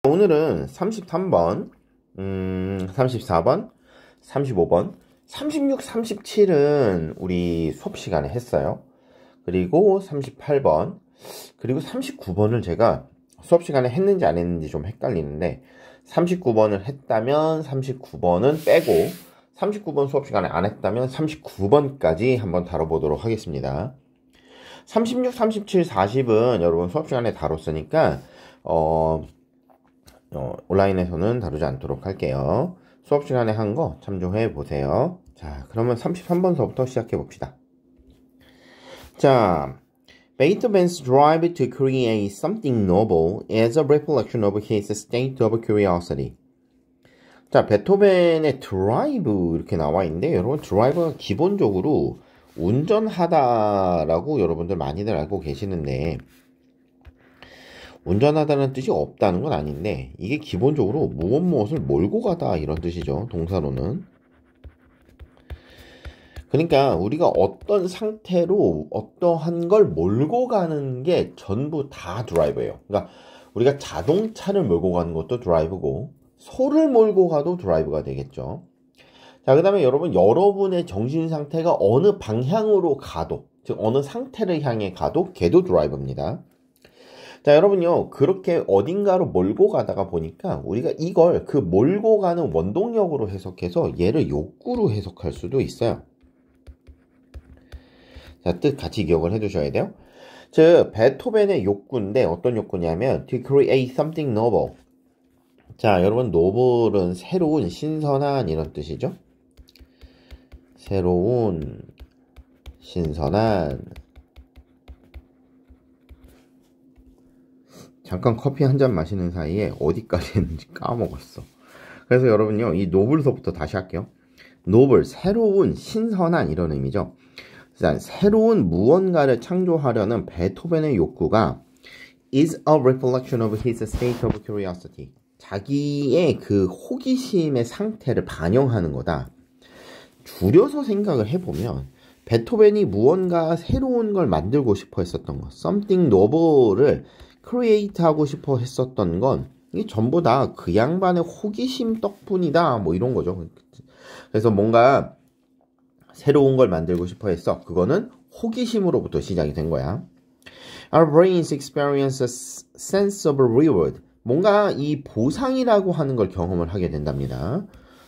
오늘은 33번, 34번, 35번, 36, 37은 우리 수업 시간에 했어요. 그리고 38번, 그리고 39번을 제가 수업 시간에 했는지 안 했는지 좀 헷갈리는데 39번을 했다면 39번은 빼고 39번 수업 시간에 안 했다면 39번까지 한번 다뤄보도록 하겠습니다. 36, 37, 40은 여러분 수업 시간에 다뤘으니까 온라인에서는 다루지 않도록 할게요. 수업 시간에 한 거 참조해 보세요. 자, 그러면 33번서부터 시작해 봅시다. 자, Beethoven's drive to create something novel is a reflection of his state of curiosity. 자, 베토벤의 드라이브 이렇게 나와 있는데 여러분 드라이브가 기본적으로 운전하다라고 여러분들 많이들 알고 계시는데 운전하다는 뜻이 없다는 건 아닌데 이게 기본적으로 무엇을 몰고 가다 이런 뜻이죠. 동사로는. 그러니까 우리가 어떤 상태로 어떠한 걸 몰고 가는 게 전부 다 드라이브예요. 그러니까 우리가 자동차를 몰고 가는 것도 드라이브고 소를 몰고 가도 드라이브가 되겠죠. 자, 그 다음에 여러분의 정신 상태가 어느 방향으로 가도, 즉 어느 상태를 향해 가도 걔도 드라이브입니다. 자, 여러분요, 그렇게 어딘가로 몰고 가다가 보니까 우리가 이걸 그 몰고 가는 원동력으로 해석해서 얘를 욕구로 해석할 수도 있어요. 자, 뜻 같이 기억을 해두셔야 돼요. 즉, 베토벤의 욕구인데 어떤 욕구냐면 to create something novel. 자, 여러분 noble은 새로운, 신선한 이런 뜻이죠. 새로운, 신선한. 잠깐 커피 한 잔 마시는 사이에 어디까지 했는지 까먹었어. 그래서 여러분요, 이 노블서부터 다시 할게요. 노블, 새로운, 신선한 이런 의미죠. 자, 새로운 무언가를 창조하려는 베토벤의 욕구가 is a reflection of his state of curiosity. 자기의 그 호기심의 상태를 반영하는 거다. 줄여서 생각을 해보면 베토벤이 무언가 새로운 걸 만들고 싶어 했었던 거, something novel을 create 하고 싶어 했었던 건 이게 전부 다 그 양반의 호기심 덕분이다 뭐 이런 거죠. 그래서 뭔가 새로운 걸 만들고 싶어 했어. 그거는 호기심으로부터 시작이 된 거야. Our brains experience a sense of reward. 뭔가 이 보상이라고 하는 걸 경험을 하게 된답니다.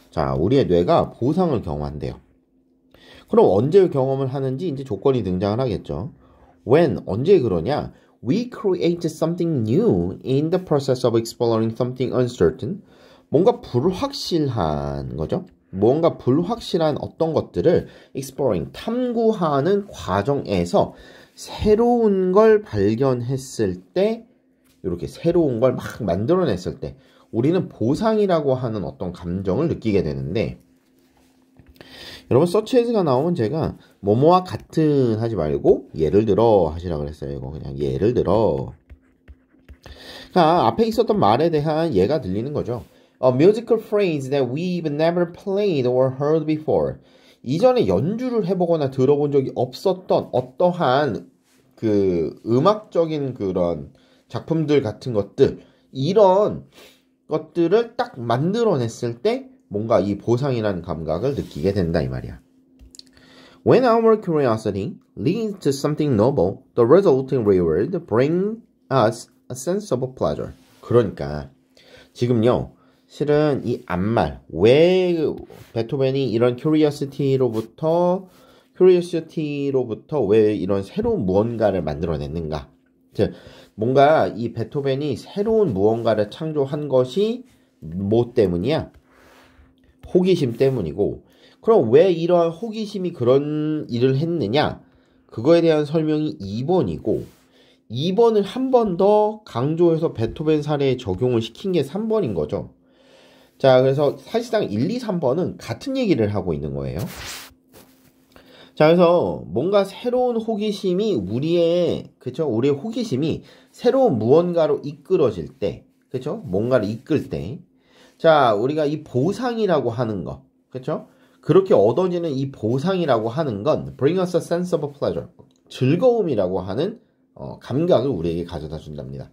자, 우리의 뇌가 보상을 경험한대요. 그럼 언제 경험을 하는지 이제 조건이 등장을 하겠죠. When, 언제 그러냐? We create something new in the process of exploring something uncertain. 뭔가 불확실한 거죠. 뭔가 불확실한 어떤 것들을 exploring, 탐구하는 과정에서 새로운 걸 발견했을 때, 이렇게 새로운 걸 막 만들어냈을 때 우리는 보상이라고 하는 어떤 감정을 느끼게 되는데, 여러분 서치에서가 나오면 제가 뭐뭐와 같은 하지 말고 예를 들어 하시라고 그랬어요. 이거 그냥 예를 들어. 그러니까 앞에 있었던 말에 대한 예가 들리는 거죠. A musical phrase that we've never played or heard before. 이전에 연주를 해보거나 들어본 적이 없었던 어떠한 그 음악적인 그런 작품들 같은 것들, 이런 것들을 딱 만들어냈을 때 뭔가 이 보상이라는 감각을 느끼게 된다 이 말이야. When our curiosity leads to something novel, the resulting reward brings us a sense of pleasure. 그러니까 지금요, 실은 이 앞말, 왜 베토벤이 이런 curiosity로부터 왜 이런 새로운 무언가를 만들어냈는가? 즉, 뭔가 이 베토벤이 새로운 무언가를 창조한 것이 뭐 때문이야? 호기심 때문이고, 그럼 왜 이러한 호기심이 그런 일을 했느냐? 그거에 대한 설명이 2번이고 2번을 한 번 더 강조해서 베토벤 사례에 적용을 시킨 게 3번인 거죠. 자, 그래서 사실상 1, 2, 3번은 같은 얘기를 하고 있는 거예요. 자, 그래서 뭔가 새로운 호기심이 우리의 호기심이 새로운 무언가로 이끌어질 때, 그쵸? 뭔가를 이끌 때, 자, 우리가 이 보상이라고 하는 거, 그쵸? 그렇게 얻어지는 이 보상이라고 하는 건 bring us a sense of pleasure, 즐거움이라고 하는 감각을 우리에게 가져다 준답니다.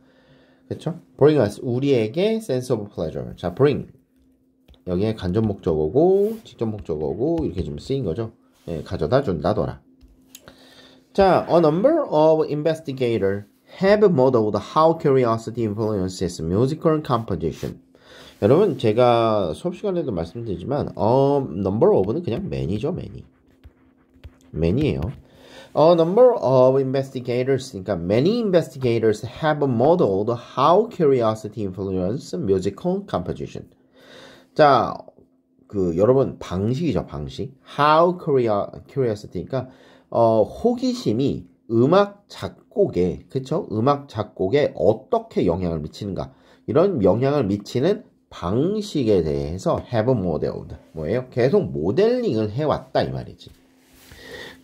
그쵸? bring us, 우리에게 sense of pleasure. 자, bring. 여기에 간접 목적어고, 직접 목적어고, 이렇게 좀 쓰인 거죠. 예, 가져다 준다더라. 자, a number of investigators have modeled how curiosity influences musical composition. 여러분, 제가 수업 시간에도 말씀드리지만, number of는 그냥 many죠, many. many예요. A number of investigators, 그러니까 many investigators have modeled how curiosity influences musical composition. 자, 여러분, 방식이죠, 방식. How curiosity, 그러니까, 호기심이 음악 작곡에, 그쵸? 음악 작곡에 어떻게 영향을 미치는가. 이런 영향을 미치는 방식에 대해서 have modeled. 뭐예요? 계속 모델링을 해왔다, 이 말이지.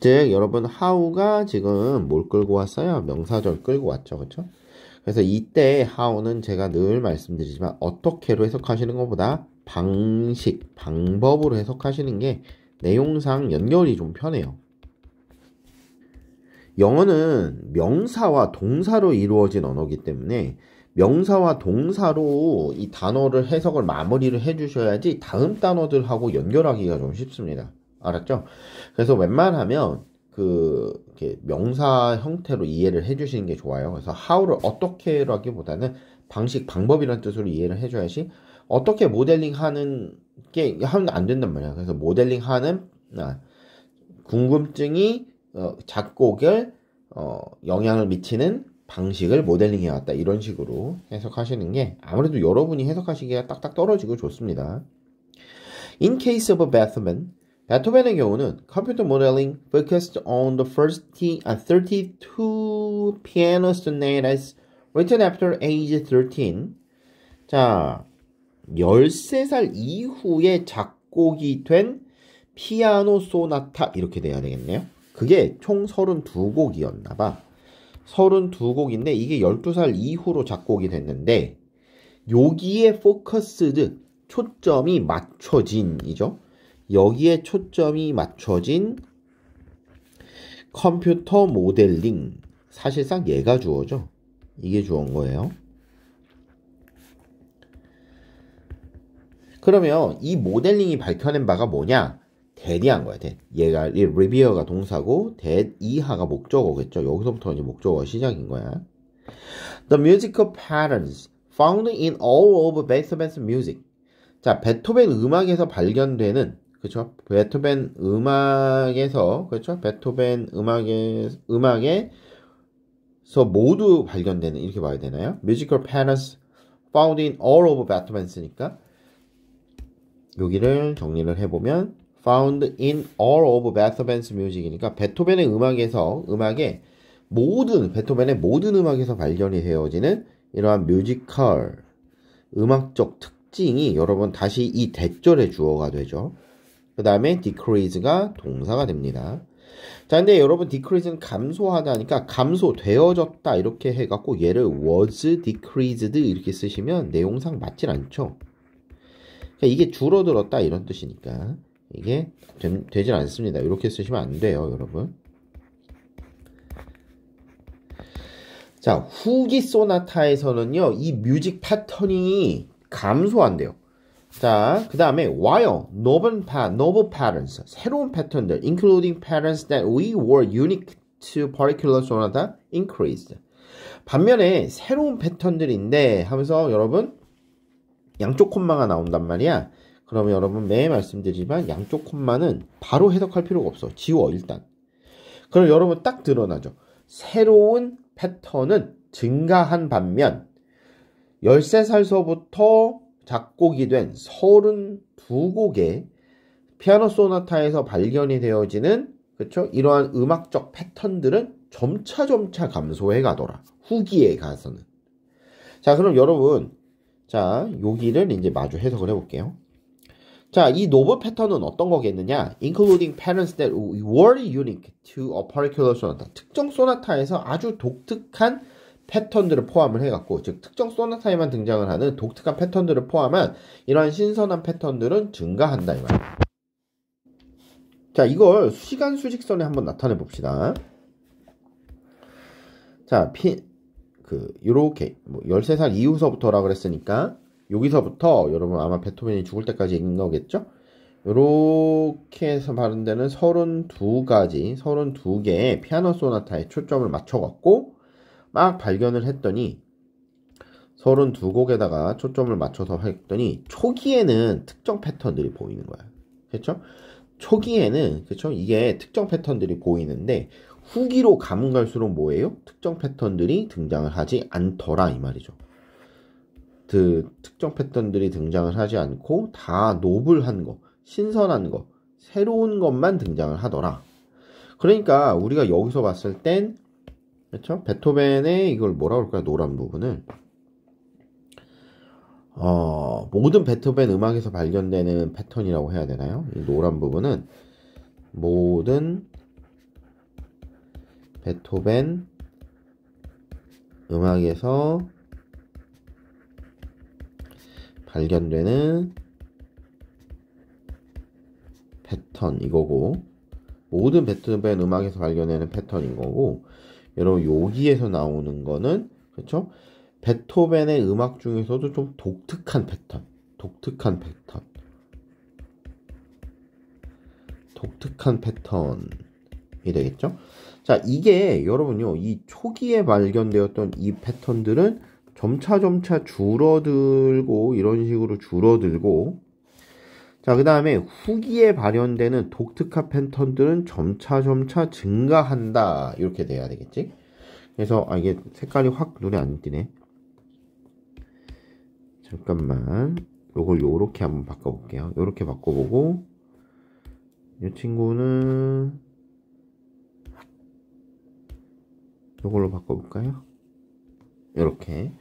즉, 여러분, how가 지금 뭘 끌고 왔어요? 명사절 끌고 왔죠, 그쵸? 그래서 이때 how는 제가 늘 말씀드리지만, 어떻게로 해석하시는 것보다 방식, 방법으로 해석하시는 게 내용상 연결이 좀 편해요. 영어는 명사와 동사로 이루어진 언어이기 때문에 명사와 동사로 이 단어를 해석을 마무리를 해주셔야지 다음 단어들하고 연결하기가 좀 쉽습니다. 알았죠? 그래서 웬만하면 이렇게 명사 형태로 이해를 해주시는 게 좋아요. 그래서 how를 어떻게라기보다는 방식, 방법이라는 뜻으로 이해를 해줘야지 어떻게 모델링 하는 게 하면 안 된단 말이야. 그래서 모델링 하는 궁금증이 작곡을 영향을 미치는 방식을 모델링 해왔다. 이런 식으로 해석하시는 게 아무래도 여러분이 해석하시기가 딱딱 떨어지고 좋습니다. In case of Beethoven, 베토벤의 경우는 컴퓨터 모델링 focused on the first 32 piano sonatas written after age 13. 자, 13살 이후에 작곡이 된 피아노 소나타 이렇게 돼야 되겠네요. 그게 총 32곡이었나 봐. 32곡인데 이게 12살 이후로 작곡이 됐는데 여기에 포커스드, 초점이 맞춰진이죠. 여기에 초점이 맞춰진 컴퓨터 모델링. 사실상 얘가 주어죠. 이게 주어인 거예요. 그러면 이 모델링이 밝혀낸 바가 뭐냐? 대리한 거야. 얘가 리비어가 동사고 이하가 목적어겠죠. 여기서부터 이제 목적어가 시작인 거야. The musical patterns found in all of Beethoven's music. 자, 베토벤 음악에서 발견되는, 그렇죠? 베토벤 음악에서, 그렇죠? 베토벤 음악에서 모두 발견되는, 이렇게 봐야 되나요? Musical patterns found in all of Beethoven's니까 여기를 정리를 해보면 found in all of Beethoven's music이니까 베토벤의 음악에 베토벤의 모든 음악에서 발견이 되어지는 이러한 뮤지컬, 음악적 특징이 여러분 다시 이 대절의 주어가 되죠. 그 다음에 decrease가 동사가 됩니다. 자, 근데 여러분 decrease는 감소하다니까 감소되어졌다 이렇게 해갖고 얘를 was decreased 이렇게 쓰시면 내용상 맞질 않죠. 그러니까 이게 줄어들었다 이런 뜻이니까 이게 되질 않습니다. 이렇게 쓰시면 안 돼요, 여러분. 자, 후기 소나타에서는요, 이 뮤직 패턴이 감소한대요. 자, 그 다음에 while novel patterns, 새로운 패턴들, including patterns that we were unique to particular sonata, increased. 반면에 새로운 패턴들인데 하면서 여러분 양쪽 콤마가 나온단 말이야. 그러면 여러분 매일 말씀드리지만 양쪽 콤마는 바로 해석할 필요가 없어. 지워 일단. 그럼 여러분 딱 드러나죠. 새로운 패턴은 증가한 반면 13살서부터 작곡이 된 32곡의 피아노 소나타에서 발견이 되어지는 그쵸? 이러한 음악적 패턴들은 점차 감소해 가더라. 후기에 가서는. 자, 그럼 여러분 자, 여기를 이제 마주 해석을 해볼게요. 자, 이 노블 패턴은 어떤 거겠느냐? Including patterns that were unique to a particular sonata. 특정 소나타에서 아주 독특한 패턴들을 포함을 해갖고, 즉 특정 소나타에만 등장을 하는 독특한 패턴들을 포함한 이러한 신선한 패턴들은 증가한다 이 말이에요. 자, 이걸 시간 수직선에 한번 나타내 봅시다. 자, 요렇게, 13살 이후서부터라 그랬으니까, 여기서부터 여러분 아마 베토벤이 죽을 때까지 읽는 거겠죠? 요렇게 해서 발음되는 32개의 피아노 소나타에 초점을 맞춰갖고, 막 발견을 했더니, 32곡에다가 초점을 맞춰서 했더니, 초기에는 특정 패턴들이 보이는 거야. 그렇죠? 초기에는, 그렇죠? 이게 특정 패턴들이 보이는데, 후기로 가면 갈수록 뭐예요? 특정 패턴들이 등장을 하지 않더라 이 말이죠. 특정 패턴들이 등장을 하지 않고 다 노블한 거, 신선한 거, 새로운 것만 등장을 하더라. 그러니까 우리가 여기서 봤을 땐 그렇죠? 베토벤의 이걸 뭐라고 할까요? 노란 부분을 모든 베토벤 음악에서 발견되는 패턴이라고 해야 되나요? 이 노란 부분은 모든 베토벤 음악에서 발견되는 패턴 이거고, 모든 베토벤 음악에서 발견되는 패턴인 거고, 여러분 여기에서 나오는 거는 그렇죠? 베토벤의 음악 중에서도 좀 독특한 패턴이 되겠죠? 자, 이게 여러분요, 이 초기에 발견되었던 이 패턴들은 점차 줄어들고, 이런 식으로 줄어들고, 자, 그 다음에 후기에 발현되는 독특한 패턴들은 점차 증가한다. 이렇게 돼야 되겠지? 그래서, 이게 색깔이 확 눈에 안 띄네. 잠깐만. 요걸 요렇게 한번 바꿔볼게요. 요렇게 바꿔보고, 이 친구는, 요걸로 바꿔볼까요? 이렇게.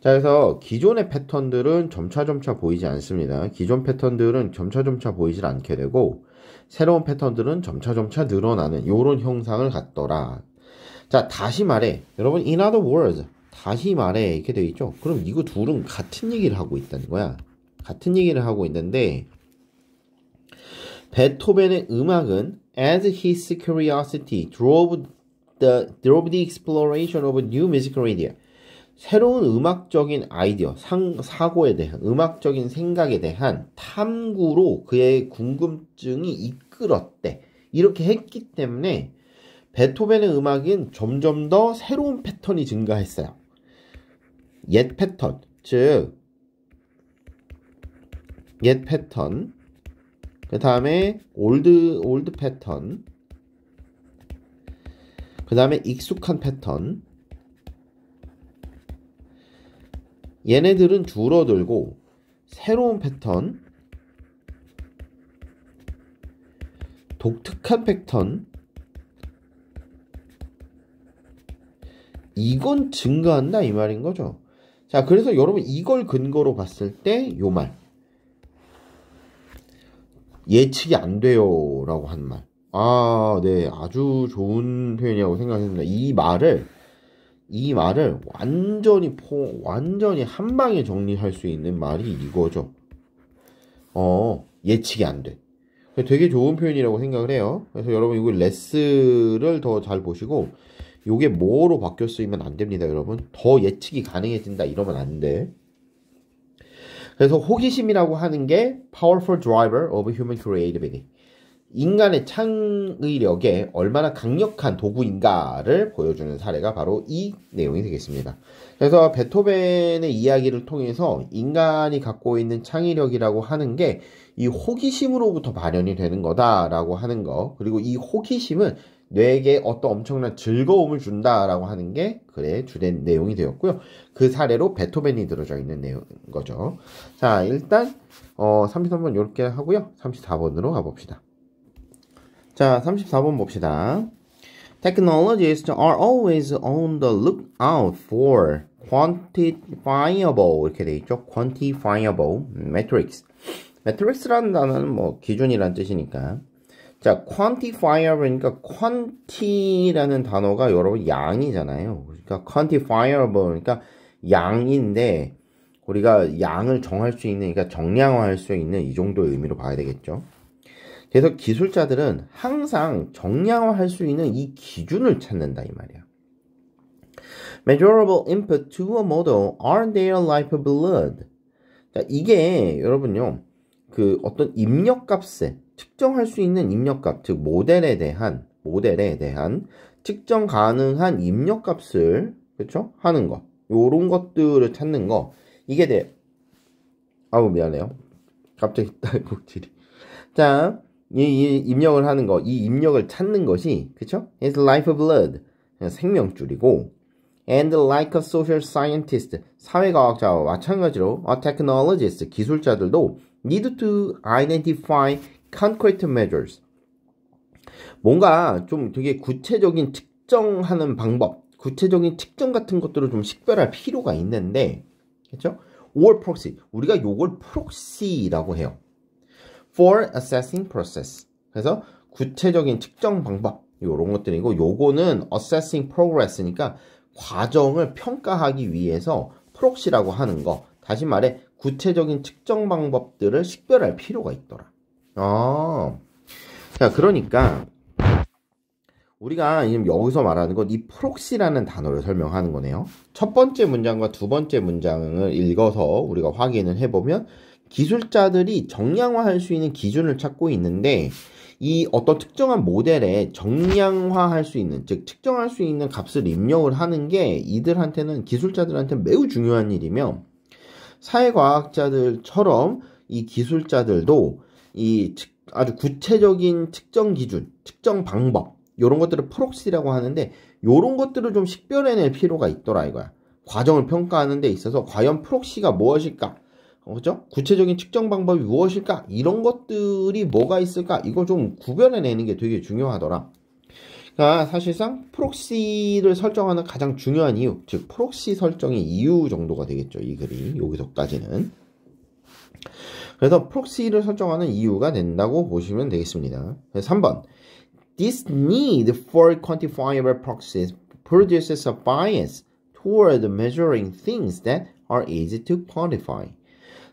자, 그래서 기존의 패턴들은 점차 보이지 않습니다. 기존 패턴들은 점차 보이질 않게 되고, 새로운 패턴들은 점차 늘어나는 요런 형상을 갖더라. 자, 다시 말해. 여러분, in other words, 다시 말해. 이렇게 되어 있죠? 그럼 이거 둘은 같은 얘기를 하고 있다는 거야. 같은 얘기를 하고 있는데, 베토벤의 음악은 as his curiosity drove the exploration of a new musical idea. 새로운 음악적인 아이디어, 사고에 대한, 음악적인 생각에 대한 탐구로 그의 궁금증이 이끌었대. 이렇게 했기 때문에 베토벤의 음악은 점점 더 새로운 패턴이 증가했어요. 옛 패턴, 즉 옛 패턴, 그 다음에 올드 패턴, 그 다음에 익숙한 패턴, 얘네들은 줄어들고 새로운 패턴, 독특한 패턴, 이건 증가한다 이 말인 거죠. 자, 그래서 여러분 이걸 근거로 봤을 때 요 말, 예측이 안 돼요 라고 한 말, 네, 아주 좋은 표현이라고 생각했습니다. 이 말을 완전히 한 방에 정리할 수 있는 말이 이거죠. 예측이 안 돼. 되게 좋은 표현이라고 생각을 해요. 그래서 여러분 이거 레스를 더 잘 보시고, 요게 뭐로 바뀌어 쓰이면 안 됩니다, 여러분. 더 예측이 가능해진다 이러면 안 돼. 그래서 호기심이라고 하는 게 powerful driver of human creativity. 인간의 창의력에 얼마나 강력한 도구인가를 보여주는 사례가 바로 이 내용이 되겠습니다. 그래서 베토벤의 이야기를 통해서 인간이 갖고 있는 창의력이라고 하는 게 이 호기심으로부터 발현이 되는 거다라고 하는 거, 그리고 이 호기심은 뇌에게 어떤 엄청난 즐거움을 준다라고 하는 게 그의 주된 내용이 되었고요. 그 사례로 베토벤이 들어져 있는 내용인 거죠. 자, 일단 33번 이렇게 하고요. 34번으로 가봅시다. 자, 34번 봅시다. Technologists are always on the lookout for quantifiable, 이렇게 돼 있죠. quantifiable metrics. metrics라는 단어는 뭐 기준이란 뜻이니까. 자, quantifiable니까 quanti라는 단어가 여러분 양이잖아요. 그러니까 quantifiable, 그러니까 양인데 우리가 양을 정할 수 있는, 그러니까 정량화할 수 있는 이 정도의 의미로 봐야 되겠죠. 그래서 기술자들은 항상 정량화할 수 있는 이 기준을 찾는다 이 말이야. Measurable input to a model are their lifeblood. 자, 이게 여러분요, 그 어떤 입력값에 측정할 수 있는 입력값, 즉 모델에 대한 측정 가능한 입력값을 그렇죠? 하는 거, 요런 것들을 찾는 거, 이게 아우 미안해요. 갑자기 딸꾹질이. 자, 이 입력을 하는 거, 이 입력을 찾는 것이 그렇죠? It's lifeblood, 생명줄이고. And like a social scientist, 사회과학자와 마찬가지로 a technologist, 기술자들도 need to identify concrete measures. 뭔가 좀 되게 구체적인 측정하는 방법, 구체적인 측정 같은 것들을 좀 식별할 필요가 있는데, 그렇죠? or proxy, 우리가 요걸 proxy라고 해요. for assessing process. 그래서 구체적인 측정 방법, 요런 것들이고, 요거는 assessing progress니까 과정을 평가하기 위해서 프록시라고 하는 거. 다시 말해 구체적인 측정 방법들을 식별할 필요가 있더라. 자, 그러니까 우리가 지금 여기서 말하는 건 이 프록시라는 단어를 설명하는 거네요. 첫 번째 문장과 두 번째 문장을 읽어서 우리가 확인을 해보면 기술자들이 정량화할 수 있는 기준을 찾고 있는데, 이 어떤 특정한 모델에 정량화할 수 있는, 즉 측정할 수 있는 값을 입력을 하는 게 이들한테는, 기술자들한테 매우 중요한 일이며, 사회과학자들처럼 이 기술자들도 이 아주 구체적인 측정 기준, 측정 방법, 이런 것들을 프록시라고 하는데, 이런 것들을 좀 식별해낼 필요가 있더라 이거야. 과정을 평가하는 데 있어서 과연 프록시가 무엇일까? 그죠? 구체적인 측정 방법이 무엇일까? 이런 것들이 뭐가 있을까? 이걸 좀 구별해내는 게 되게 중요하더라. 그러니까 사실상 프록시를 설정하는 가장 중요한 이유, 즉 프록시 설정의 이유 정도가 되겠죠. 이 글이 여기서까지는. 그래서 프록시를 설정하는 이유가 된다고 보시면 되겠습니다. 3번. This need for quantifiable proxies produces a bias toward measuring things that are easy to quantify.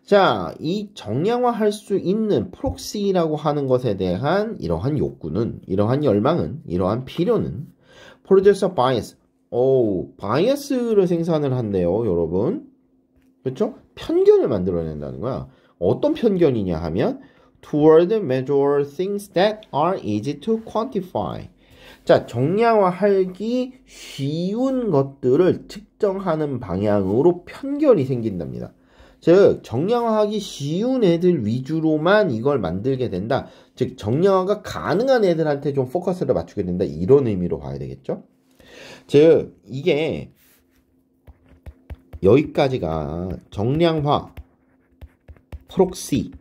자, 이 정량화할 수 있는 프록시라고 하는 것에 대한 이러한 욕구는, 이러한 열망은, 이러한 필요는 producer bias, 바이어스를 생산을 한대요, 여러분. 그렇죠? 편견을 만들어낸다는 거야. 어떤 편견이냐 하면 toward measure things that are easy to quantify. 자, 정량화하기 쉬운 것들을 측정하는 방향으로 편견이 생긴답니다. 즉 정량화하기 쉬운 애들 위주로만 이걸 만들게 된다. 즉 정량화가 가능한 애들한테 좀 포커스를 맞추게 된다. 이런 의미로 봐야 되겠죠. 즉 이게 여기까지가 정량화, 프록시,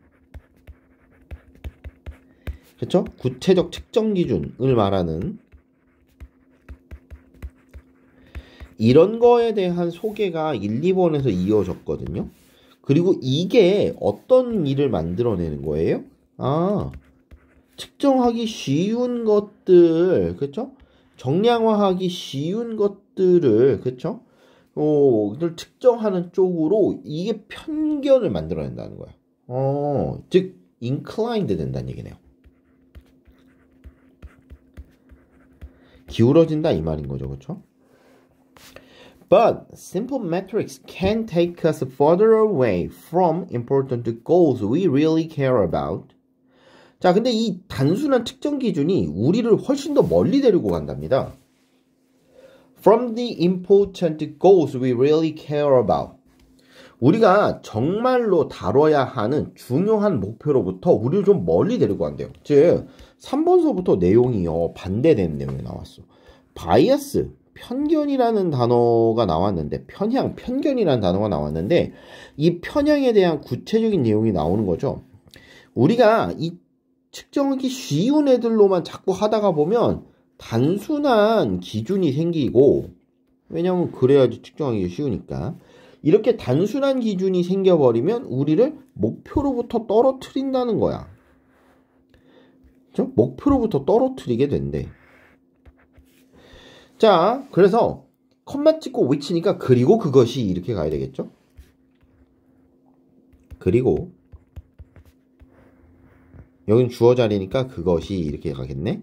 그렇죠? 구체적 측정 기준을 말하는 이런 거에 대한 소개가 1, 2번에서 이어졌거든요. 그리고 이게 어떤 일을 만들어내는 거예요? 측정하기 쉬운 것들, 그쵸? 정량화하기 쉬운 것들을, 그쵸? 를 측정하는 쪽으로 이게 편견을 만들어낸다는 거야. 즉, inclined 된다는 얘기네요. 기울어진다 이 말인 거죠, 그쵸? But simple metrics can take us further away from important goals we really care about. 자, 근데 이 단순한 측정 기준이 우리를 훨씬 더 멀리 데리고 간답니다. From the important goals we really care about. 우리가 정말로 다뤄야 하는 중요한 목표로부터 우리를 좀 멀리 데리고 간대요. 즉, 3번서부터 내용이요, 반대되는 내용이 나왔어. 바이어스, 편견이라는 단어가 나왔는데, 편견이라는 단어가 나왔는데, 이 편향에 대한 구체적인 내용이 나오는 거죠. 우리가 이 측정하기 쉬운 애들로만 자꾸 하다가 보면 단순한 기준이 생기고, 왜냐면 그래야지 측정하기 쉬우니까. 이렇게 단순한 기준이 생겨버리면 우리를 목표로부터 떨어뜨린다는 거야. 그렇죠? 목표로부터 떨어뜨리게 된대. 자, 그래서 컴마 찍고 which니까 그리고 그것이 이렇게 가야 되겠죠? 그리고 여긴 주어 자리니까 그것이 이렇게 가겠네.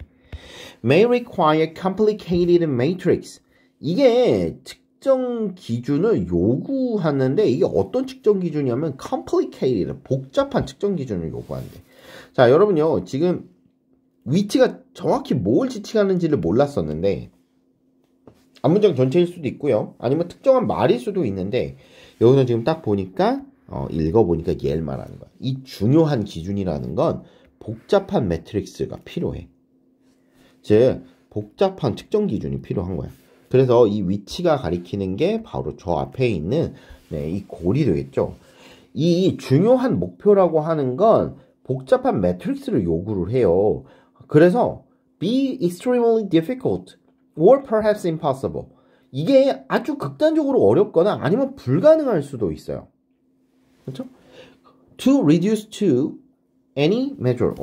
May require complicated matrix. 이게 측정 기준을 요구하는데 이게 어떤 측정 기준이냐면 complicated, 복잡한 측정 기준을 요구한대. 자, 여러분요. 지금 위치가 정확히 뭘 지칭하는지를 몰랐었는데 앞문장 전체일 수도 있고요. 아니면 특정한 말일 수도 있는데 여기서 지금 딱 보니까 읽어보니까 얘를 말하는 거야. 이 중요한 기준이라는 건 복잡한 매트릭스가 필요해. 즉 복잡한 측정 기준이 필요한 거야. 그래서 이 위치가 가리키는 게 바로 저 앞에 있는 이 골이 되겠죠. 이 중요한 목표라고 하는 건 복잡한 매트릭스를 요구를 해요. 그래서 be extremely difficult or perhaps impossible. 이게 아주 극단적으로 어렵거나 아니면 불가능할 수도 있어요. 그렇죠? To reduce to any measure.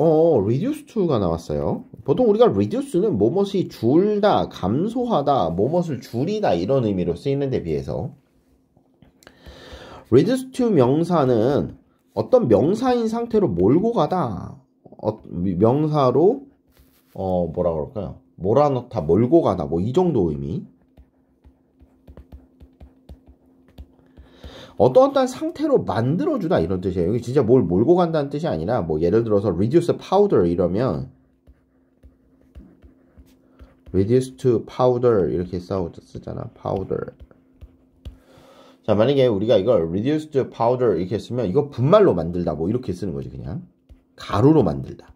reduce to가 나왔어요. 보통 우리가 reduce는 뭐뭇이 줄다, 감소하다, 뭐뭇을 줄이다 이런 의미로 쓰이는 데 비해서 reduce to 명사는 어떤 명사인 상태로 몰고 가다. 명사로 뭐라 그럴까요? 몰아넣다, 몰고 가다 뭐 이 정도 의미. 어떠한 상태로 만들어주다 이런 뜻이에요. 여기 진짜 뭘 몰고 간다는 뜻이 아니라 뭐 예를 들어서 reduce powder 이러면 reduce to powder 이렇게 쓰잖아. powder. 자, 만약에 우리가 이걸 reduce to powder 이렇게 쓰면 이거 분말로 만들다 뭐 이렇게 쓰는 거지. 그냥 가루로 만들다.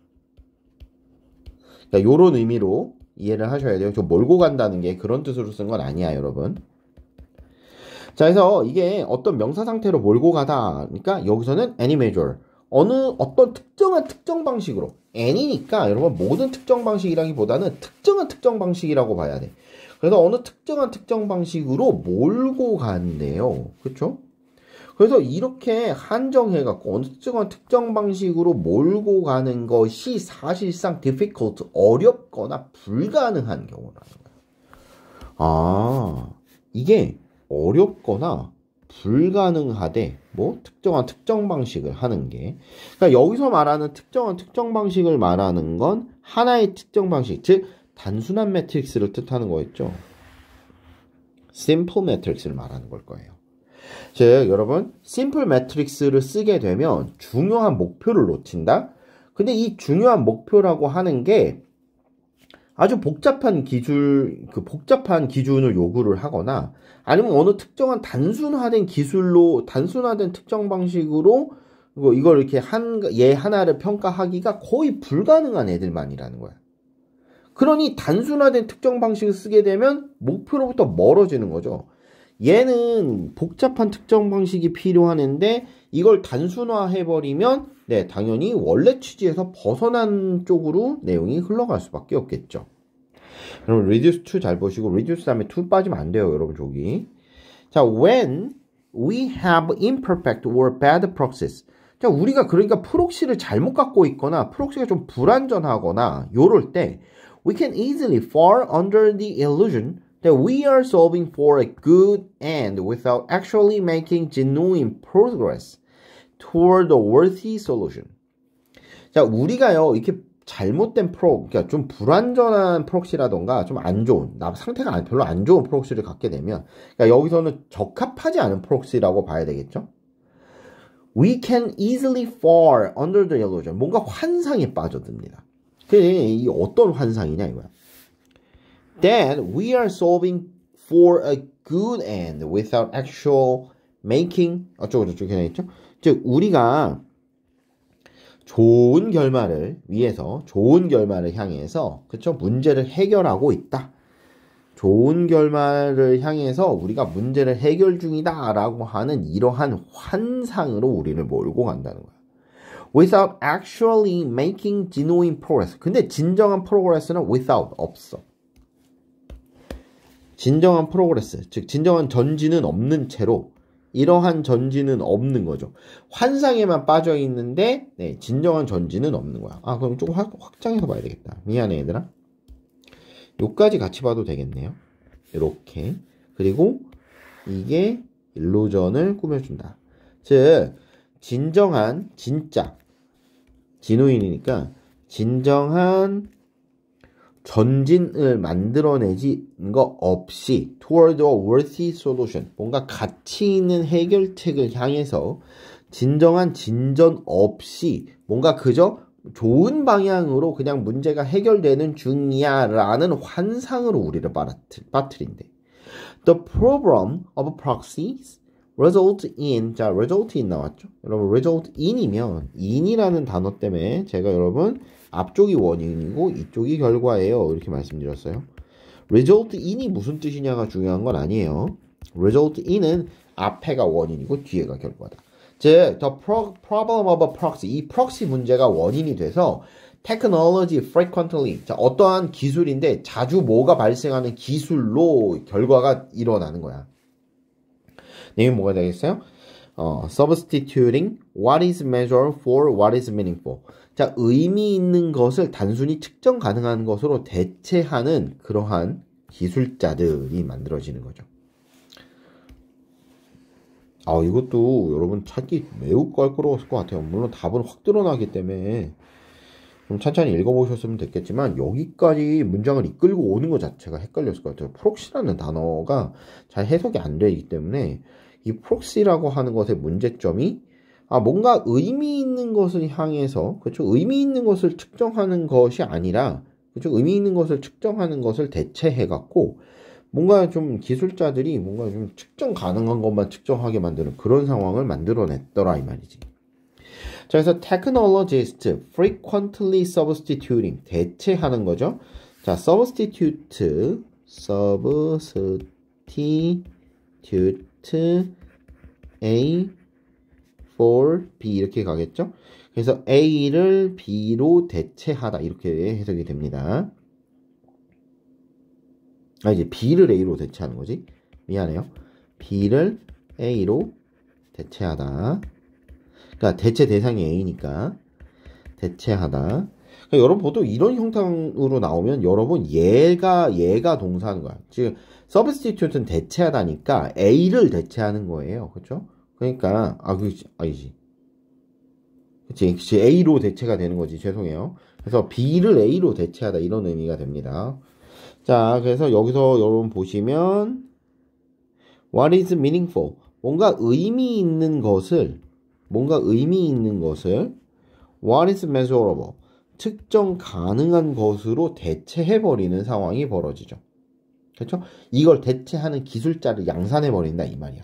그러니까 요런 의미로 이해를 하셔야 돼요. 저 몰고 간다는 게 그런 뜻으로 쓴 건 아니야, 여러분. 자, 그래서 이게 어떤 명사 상태로 몰고 가다. 그러니까 여기서는 any measure. 어떤 특정한 특정 방식으로. any니까 여러분 모든 특정 방식이라기보다는 특정한 특정 방식이라고 봐야 돼. 그래서 어느 특정한 특정 방식으로 몰고 간대요. 그렇죠? 그래서 이렇게 한정해갖고 어느 특정 방식으로 몰고 가는 것이 사실상 difficult, 어렵거나 불가능한 경우라는 거예요. 이게 어렵거나 불가능하되 뭐 특정한 특정 방식을 하는 게 그러니까 여기서 말하는 특정한 특정 방식을 말하는 건 하나의 특정 방식, 즉 단순한 매트릭스를 뜻하는 거였죠. simple 매트릭스를 말하는 걸 거예요. 즉 여러분 심플 매트릭스를 쓰게 되면 중요한 목표를 놓친다. 근데 이 중요한 목표라고 하는 게 아주 복잡한 복잡한 기준을 요구를 하거나 아니면 어느 특정한 단순화된 기술로 단순화된 특정 방식으로 이걸 이렇게 얘 하나를 평가하기가 거의 불가능한 애들만이라는 거야. 그러니 단순화된 특정 방식을 쓰게 되면 목표로부터 멀어지는 거죠. 얘는 복잡한 특정 방식이 필요한데 이걸 단순화해버리면 당연히 원래 취지에서 벗어난 쪽으로 내용이 흘러갈 수밖에 없겠죠. 여러분 reduce to 잘 보시고 reduce 다음에 to 빠지면 안 돼요. 여러분 저기. 자, when we have imperfect or bad proxies. 자, 우리가 그러니까 프록시를 잘못 갖고 있거나 프록시가 좀 불완전하거나 요럴 때 we can easily fall under the illusion that we are solving for a good end without actually making genuine progress toward a worthy solution. 자, 우리가요, 이렇게 잘못된 그러니까 좀 불완전한 프록시라던가 좀 안 좋은, 상태가 별로 안 좋은 프록시를 갖게 되면, 그러니까 여기서는 적합하지 않은 프록시라고 봐야 되겠죠? We can easily fall under the illusion. 뭔가 환상에 빠져듭니다. 이 어떤 환상이냐 이거야. That we are solving for a good end without actual making 어쩌고저쩌고 해야겠죠? 즉 우리가 좋은 결말을 위해서 좋은 결말을 향해서 그쵸? 문제를 해결하고 있다. 좋은 결말을 향해서 우리가 문제를 해결 중이다 라고 하는 이러한 환상으로 우리를 몰고 간다는 거야. Without actually making genuine progress. 근데 진정한 프로그레스는 without, 없어. 진정한 프로그레스, 즉 진정한 전진은 없는 채로 이러한 전진은 없는 거죠. 환상에만 빠져 있는데 진정한 전진은 없는 거야. 그럼 조금 확장해서 봐야 되겠다. 미안해 얘들아. 요까지 같이 봐도 되겠네요. 이렇게. 그리고 이게 일루전을 꾸며준다. 즉 진정한 진짜 진우인이니까 진정한 전진을 만들어내지 거 없이 toward a worthy solution, 뭔가 가치 있는 해결책을 향해서 진정한 진전 없이 뭔가 그저 좋은 방향으로 그냥 문제가 해결되는 중이야 라는 환상으로 우리를 빠뜨린대. The problem of proxies result in, 자 result in 나왔죠? 여러분 result in이면 in이라는 단어 때문에 제가 여러분 앞쪽이 원인이고 이쪽이 결과예요 이렇게 말씀드렸어요. result in이 무슨 뜻이냐가 중요한 건 아니에요. result in은 앞에가 원인이고 뒤에가 결과다. 즉 the problem of a proxy, 이 proxy 문제가 원인이 돼서 technology frequently, 자 어떠한 기술인데 자주 뭐가 발생하는 기술로 결과가 일어나는 거야. 내용이 뭐가 되겠어요? Substituting what is measured for what is meaningful. 자, 의미 있는 것을 단순히 측정 가능한 것으로 대체하는 그러한 기술자들이 만들어지는 거죠. 이것도 여러분 찾기 매우 껄끄러웠을 것 같아요. 물론 답은 확 드러나기 때문에 좀 천천히 읽어보셨으면 됐겠지만 여기까지 문장을 이끌고 오는 것 자체가 헷갈렸을 것 같아요. 프록시라는 단어가 잘 해석이 안 되기 때문에 이 프록시라고 하는 것의 문제점이 뭔가 의미 있는 것을 향해서, 그렇죠? 의미 있는 것을 측정하는 것이 아니라, 그렇죠? 의미 있는 것을 측정하는 것을 대체해갖고 뭔가 좀 기술자들이 뭔가 좀 측정 가능한 것만 측정하게 만드는 그런 상황을 만들어냈더라 이 말이지. 자, 그래서 technologist frequently substituting, 대체하는 거죠. 자, substitute A for B 이렇게 가겠죠. 그래서 A를 B로 대체하다 이렇게 해석이 됩니다. 이제 B를 A로 대체하는 거지. 미안해요. B를 A로 대체하다. 그러니까 대체 대상이 A니까 대체하다. 그러니까 여러분 보통 이런 형태로 나오면 여러분 얘가 동사하는 거야. 지금 substitute는 대체하다니까 A를 대체하는 거예요. 그렇죠? 그러니까 아니지. 그치 A로 대체가 되는 거지. 죄송해요. 그래서 B를 A로 대체하다 이런 의미가 됩니다. 자, 그래서 여기서 여러분 보시면 what is meaningful, 뭔가 의미 있는 것을 what is measurable, 측정 가능한 것으로 대체해버리는 상황이 벌어지죠. 그렇죠? 이걸 대체하는 기술자를 양산해버린다 이 말이야.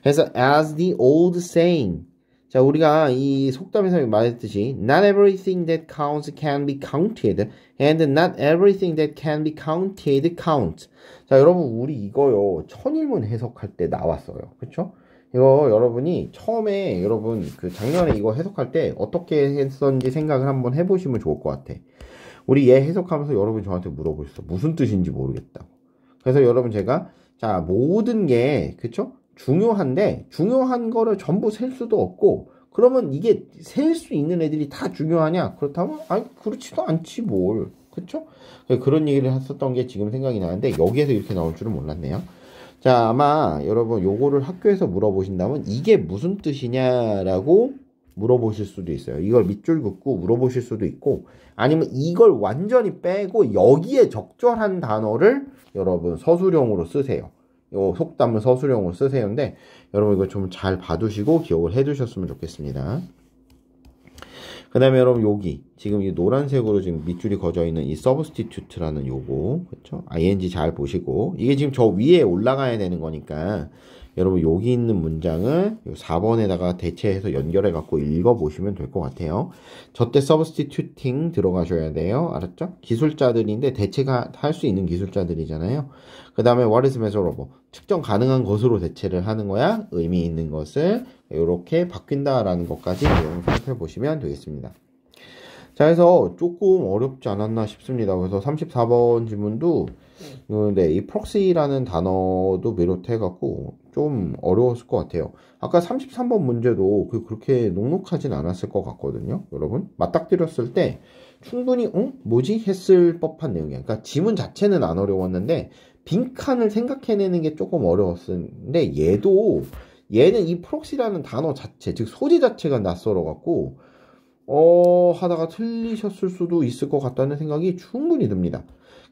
그래서 as the old saying, 자 우리가 이 속담에서 말했듯이 not everything that counts can be counted and not everything that can be counted counts. 자 여러분 우리 이거요 천일문 해석할 때 나왔어요. 그렇죠? 이거 여러분이 처음에 여러분 그 작년에 이거 해석할 때 어떻게 했었는지 생각을 한번 해보시면 좋을 것 같아. 우리 얘 해석하면서 여러분 저한테 물어보셨어. 무슨 뜻인지 모르겠다고. 그래서 여러분 제가 자 모든 게 그쵸? 중요한데 중요한 거를 전부 셀 수도 없고 그러면 이게 셀 수 있는 애들이 다 중요하냐? 그렇다면 그렇지도 않지 뭘. 그쵸? 그런 얘기를 했었던 게 지금 생각이 나는데 여기에서 이렇게 나올 줄은 몰랐네요. 자 아마 여러분 요거를 학교에서 물어보신다면 이게 무슨 뜻이냐라고 물어보실 수도 있어요. 이걸 밑줄 긋고 물어보실 수도 있고 아니면 이걸 완전히 빼고 여기에 적절한 단어를 여러분 서술형으로 쓰세요. 요 속담을 서술형으로 쓰세요인데 여러분 이거 좀 잘 봐두시고 기억을 해두셨으면 좋겠습니다. 그 다음에 여러분 여기 지금 이 노란색으로 지금 밑줄이 그어져 있는 이 substitute라는 요거 그렇죠? ing 잘 보시고 이게 지금 저 위에 올라가야 되는 거니까 여러분 여기 있는 문장을 4번에다가 대체해서 연결해 갖고 읽어 보시면 될 것 같아요. 저때 substituting 들어가셔야 돼요. 알았죠? 기술자들인데 대체가 할 수 있는 기술자들이잖아요. 그 다음에 what is measurable, 측정 가능한 것으로 대체를 하는 거야. 의미 있는 것을 이렇게 바뀐다라는 것까지 내용을 살펴보시면 되겠습니다. 자, 그래서 조금 어렵지 않았나 싶습니다. 그래서 34번 지문도 네, 이 proxy라는 단어도 비롯해갖고 좀 어려웠을 것 같아요. 아까 33번 문제도 그렇게 녹록하진 않았을 것 같거든요. 여러분 맞닥뜨렸을 때 충분히 뭐지? 했을 법한 내용이야. 그러니까 지문 자체는 안 어려웠는데 빈칸을 생각해내는 게 조금 어려웠는데 얘는 이 proxy라는 단어 자체, 즉 소재 자체가 낯설어갖고 하다가 틀리셨을 수도 있을 것 같다는 생각이 충분히 듭니다.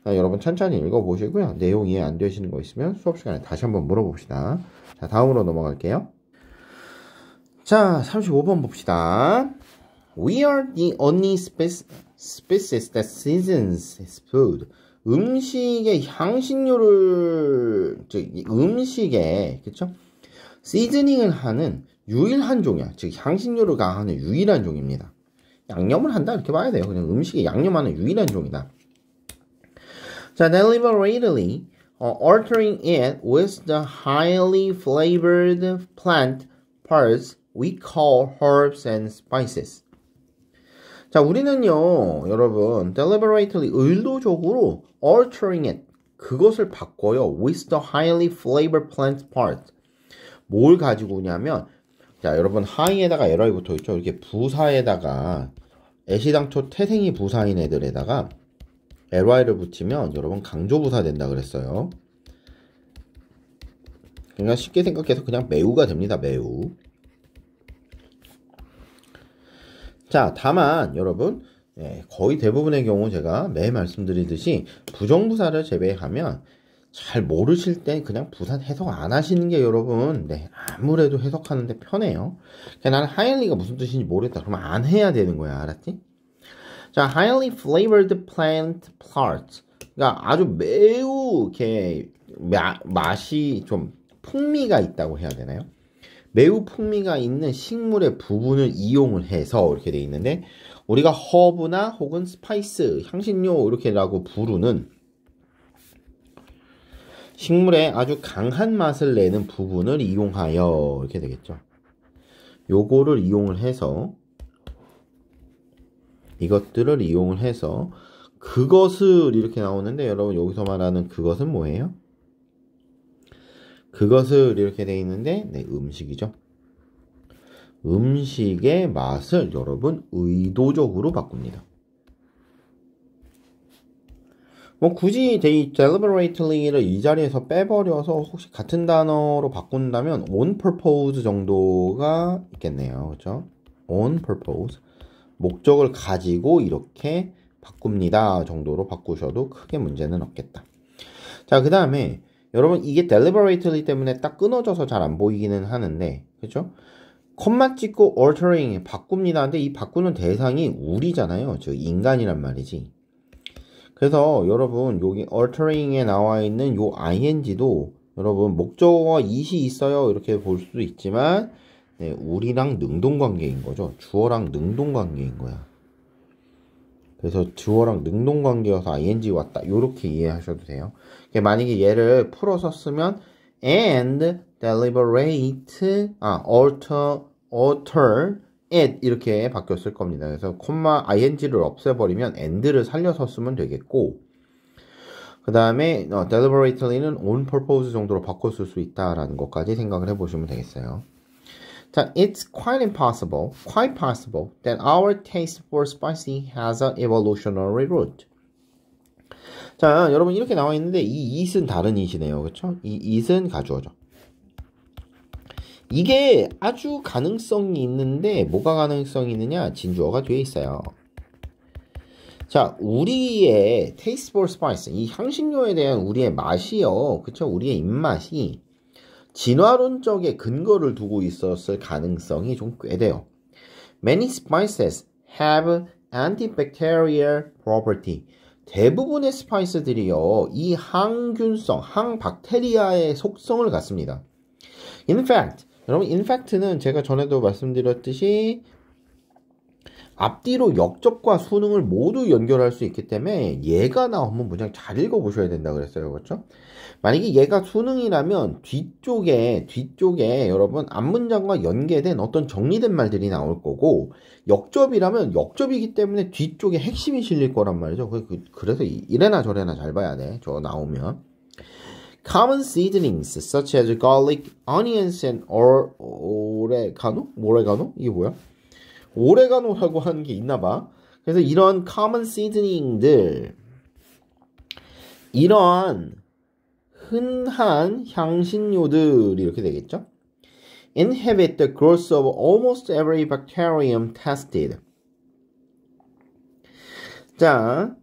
여러분 천천히 읽어보시고요. 내용 이해 안 되시는 거 있으면 수업 시간에 다시 한번 물어봅시다. 자, 다음으로 넘어갈게요. 자, 35번 봅시다. We are the only species that seasons its food. 음식의 향신료를, 음식에, 그쵸? 시즈닝을 하는 유일한 종이야. 즉, 향신료를 가하는 유일한 종입니다. 양념을 한다? 이렇게 봐야 돼요. 그냥 음식에 양념하는 유일한 종이다. 자, deliberately altering it with the highly flavored plant parts we call herbs and spices. 자, 우리는요, 여러분, deliberately, 의도적으로 altering it, 그것을 바꿔요. with the highly flavored plant part. 뭘 가지고 오냐면, 자, 여러분, high에다가 ly 붙어 있죠. 이렇게 부사에다가, 애시당초 태생이 부사인 애들에다가 ly를 붙이면 여러분 강조부사 된다 그랬어요. 그러니까 쉽게 생각해서 그냥 매우가 됩니다. 매우. 자, 다만 여러분 거의 대부분의 경우 제가 매일 말씀드리듯이 부정부사를 제외하면 잘 모르실 때 그냥 부사 해석 안 하시는 게 여러분 아무래도 해석하는데 편해요. 그러니까 나는 highly가 무슨 뜻인지 모르겠다. 그러면 안 해야 되는 거야. 알았지? 자, highly flavored plant parts. 그러니까 아주 매우 이렇게 맛이 좀 풍미가 있다고 해야 되나요? 매우 풍미가 있는 식물의 부분을 이용을 해서 이렇게 돼 있는데 우리가 허브나 혹은 스파이스, 향신료 이렇게라고 부르는 식물의 아주 강한 맛을 내는 부분을 이용하여 이렇게 되겠죠. 요거를 이용을 해서 이것들을 이용을 해서 그것을 이렇게 나오는데 여러분 여기서 말하는 그것은 뭐예요? 그것을 이렇게 돼 있는데 음식이죠. 음식의 맛을 여러분 의도적으로 바꿉니다. 뭐 굳이 deliberately를 이 자리에서 빼버려서 혹시 같은 단어로 바꾼다면 on purpose 정도가 있겠네요. 그렇죠? on purpose. 목적을 가지고 이렇게 바꿉니다 정도로 바꾸셔도 크게 문제는 없겠다. 자, 그 다음에 여러분 이게 deliberately 때문에 딱 끊어져서 잘 안 보이기는 하는데 그렇죠? 콤마 찍고 altering 바꿉니다. 근데 이 바꾸는 대상이 우리잖아요. 즉 인간이란 말이지. 그래서 여러분 여기 altering에 나와 있는 요 ing도 여러분 목적어가 it이 있어요 이렇게 볼 수도 있지만 우리랑 능동관계인 거죠. 주어랑 능동관계인 거야. 그래서 주어랑 능동관계여서 ing 왔다. 이렇게 이해하셔도 돼요. 만약에 얘를 풀어서 쓰면 and deliberate, alter it 이렇게 바뀌었을 겁니다. 그래서 콤마 ing를 없애버리면 and를 살려서 쓰면 되겠고 그 다음에 deliberately는 on purpose 정도로 바꿨을 수 있다라는 것까지 생각을 해보시면 되겠어요. 자, it's quite possible that our taste for spicy has an evolutionary root. 자, 여러분 이렇게 나와 있는데 이 it은 다른 it이네요. 그렇죠? 이 it은 가주어죠. 이게 아주 가능성이 있는데 뭐가 가능성이 있느냐? 진주어가 뒤에 있어요. 자, 우리의 taste for spice, 이 향신료에 대한 우리의 맛이요. 그쵸? 우리의 입맛이 진화론적의 근거를 두고 있었을 가능성이 좀 꽤 돼요. Many spices have antibacterial property. 대부분의 스파이스들이요. 이 항균성, 항박테리아의 속성을 갖습니다. In fact, 여러분 in fact는 제가 전에도 말씀드렸듯이 앞뒤로 역접과 수능을 모두 연결할 수 있기 때문에 얘가 나오면 문장 잘 읽어보셔야 된다 그랬어요. 그렇죠? 만약에 얘가 수능이라면 뒤쪽에 여러분 앞문장과 연계된 어떤 정리된 말들이 나올 거고 역접이라면 역접이기 때문에 뒤쪽에 핵심이 실릴 거란 말이죠. 그래서 이래나 저래나 잘 봐야 돼. 저 나오면. Common seasonings such as garlic, onions, and 오레가노? 이게 뭐야? 오레가노라고 하는 게 있나 봐. 그래서 이런 common seasoning들, 이러한 흔한 향신료들이 이렇게 되겠죠? Inhibit the growth of almost every bacterium tested. 자,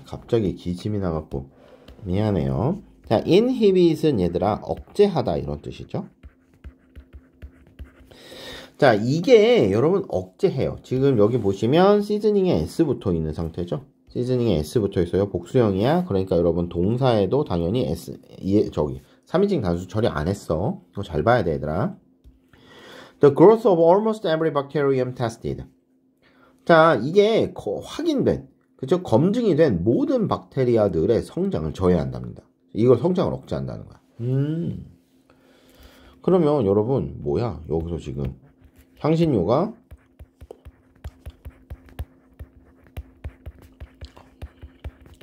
갑자기 기침이 나갖고 미안해요. 자, inhibit은 얘들아 억제하다 이런 뜻이죠. 자, 이게 여러분 억제해요. 지금 여기 보시면 시즈닝에 s 붙어 있는 상태죠. 시즈닝에 s 붙어 있어요. 복수형이야. 그러니까 여러분 동사에도 당연히 s, 3인칭 단수 처리 안 했어. 이거 잘 봐야 돼, 얘들아. The growth of almost every bacterium tested. 자, 이게 확인된, 그죠? 검증이 된 모든 박테리아들의 성장을 저해한답니다. 이걸 성장을 억제한다는 거야. 그러면 여러분, 뭐야? 여기서 지금 향신료가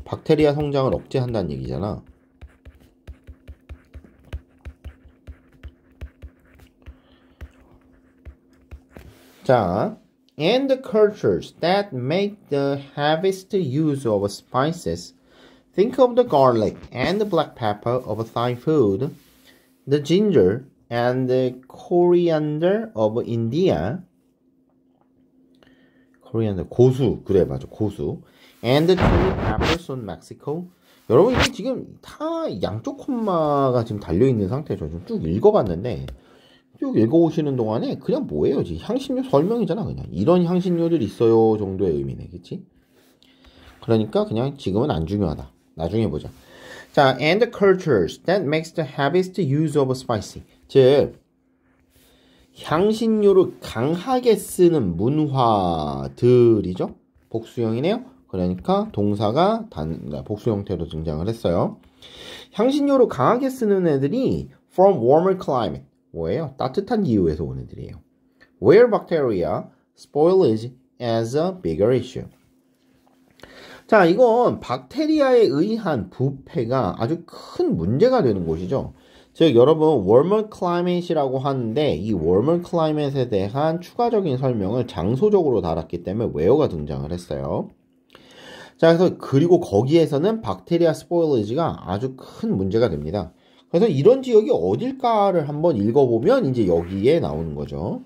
박테리아 성장을 억제한다는 얘기잖아. 자, and the cultures that make the heaviest use of spices. Think of the garlic and the black pepper of Thai food, the ginger and the coriander of India. coriander, 고수, 그래 맞아, 고수. And the chili peppers on Mexico. 여러분 이게 지금 다 양쪽 콤마가 지금 달려있는 상태죠. 좀 쭉 읽어봤는데 쭉 읽어오시는 동안에 그냥 뭐예요? 지금 향신료 설명이잖아. 그냥 이런 향신료들 있어요 정도의 의미네. 그치? 그러니까 그냥 지금은 안 중요하다. 나중에 보자. 자, and the cultures that makes the heaviest use of spicy. 즉 향신료를 강하게 쓰는 문화들이죠. 복수형이네요. 그러니까 동사가 복수 형태로 등장을 했어요. 향신료를 강하게 쓰는 애들이 from warmer climate. 뭐예요? 따뜻한 기후에서 온 애들이에요. Where bacteria spoilage as a bigger issue. 자, 이건 박테리아에 의한 부패가 아주 큰 문제가 되는 곳이죠. 즉 여러분 warmer climate이라고 하는데 이 warmer climate에 대한 추가적인 설명을 장소적으로 달았기 때문에 where가 등장을 했어요. 자, 그래서 그리고 거기에서는 박테리아 스포일리지가 아주 큰 문제가 됩니다. 그래서 이런 지역이 어딜까를 한번 읽어보면 이제 여기에 나오는 거죠.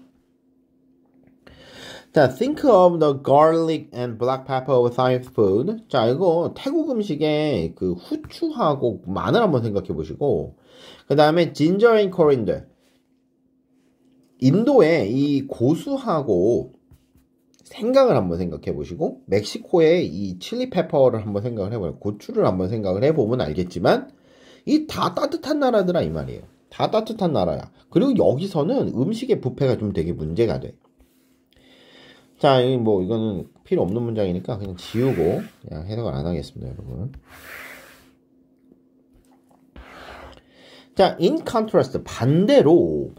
자, think of the garlic and black pepper of Thai food. 자, 이거 태국 음식에 그 후추하고 마늘 한번 생각해 보시고, 그 다음에 ginger and coriander. 인도의 이 고수하고 생강을 한번 생각해 보시고, 멕시코의 이 칠리 페퍼를 한번 생각을 해봐요. 고추를 한번 생각을 해보면 알겠지만, 이 다 따뜻한 나라더라 이 말이에요. 다 따뜻한 나라야. 그리고 여기서는 음식의 부패가 좀 되게 문제가 돼. 자, 뭐 이거는 필요 없는 문장이니까 그냥 지우고 그냥 해석을 안 하겠습니다, 여러분. 자, in contrast, 반대로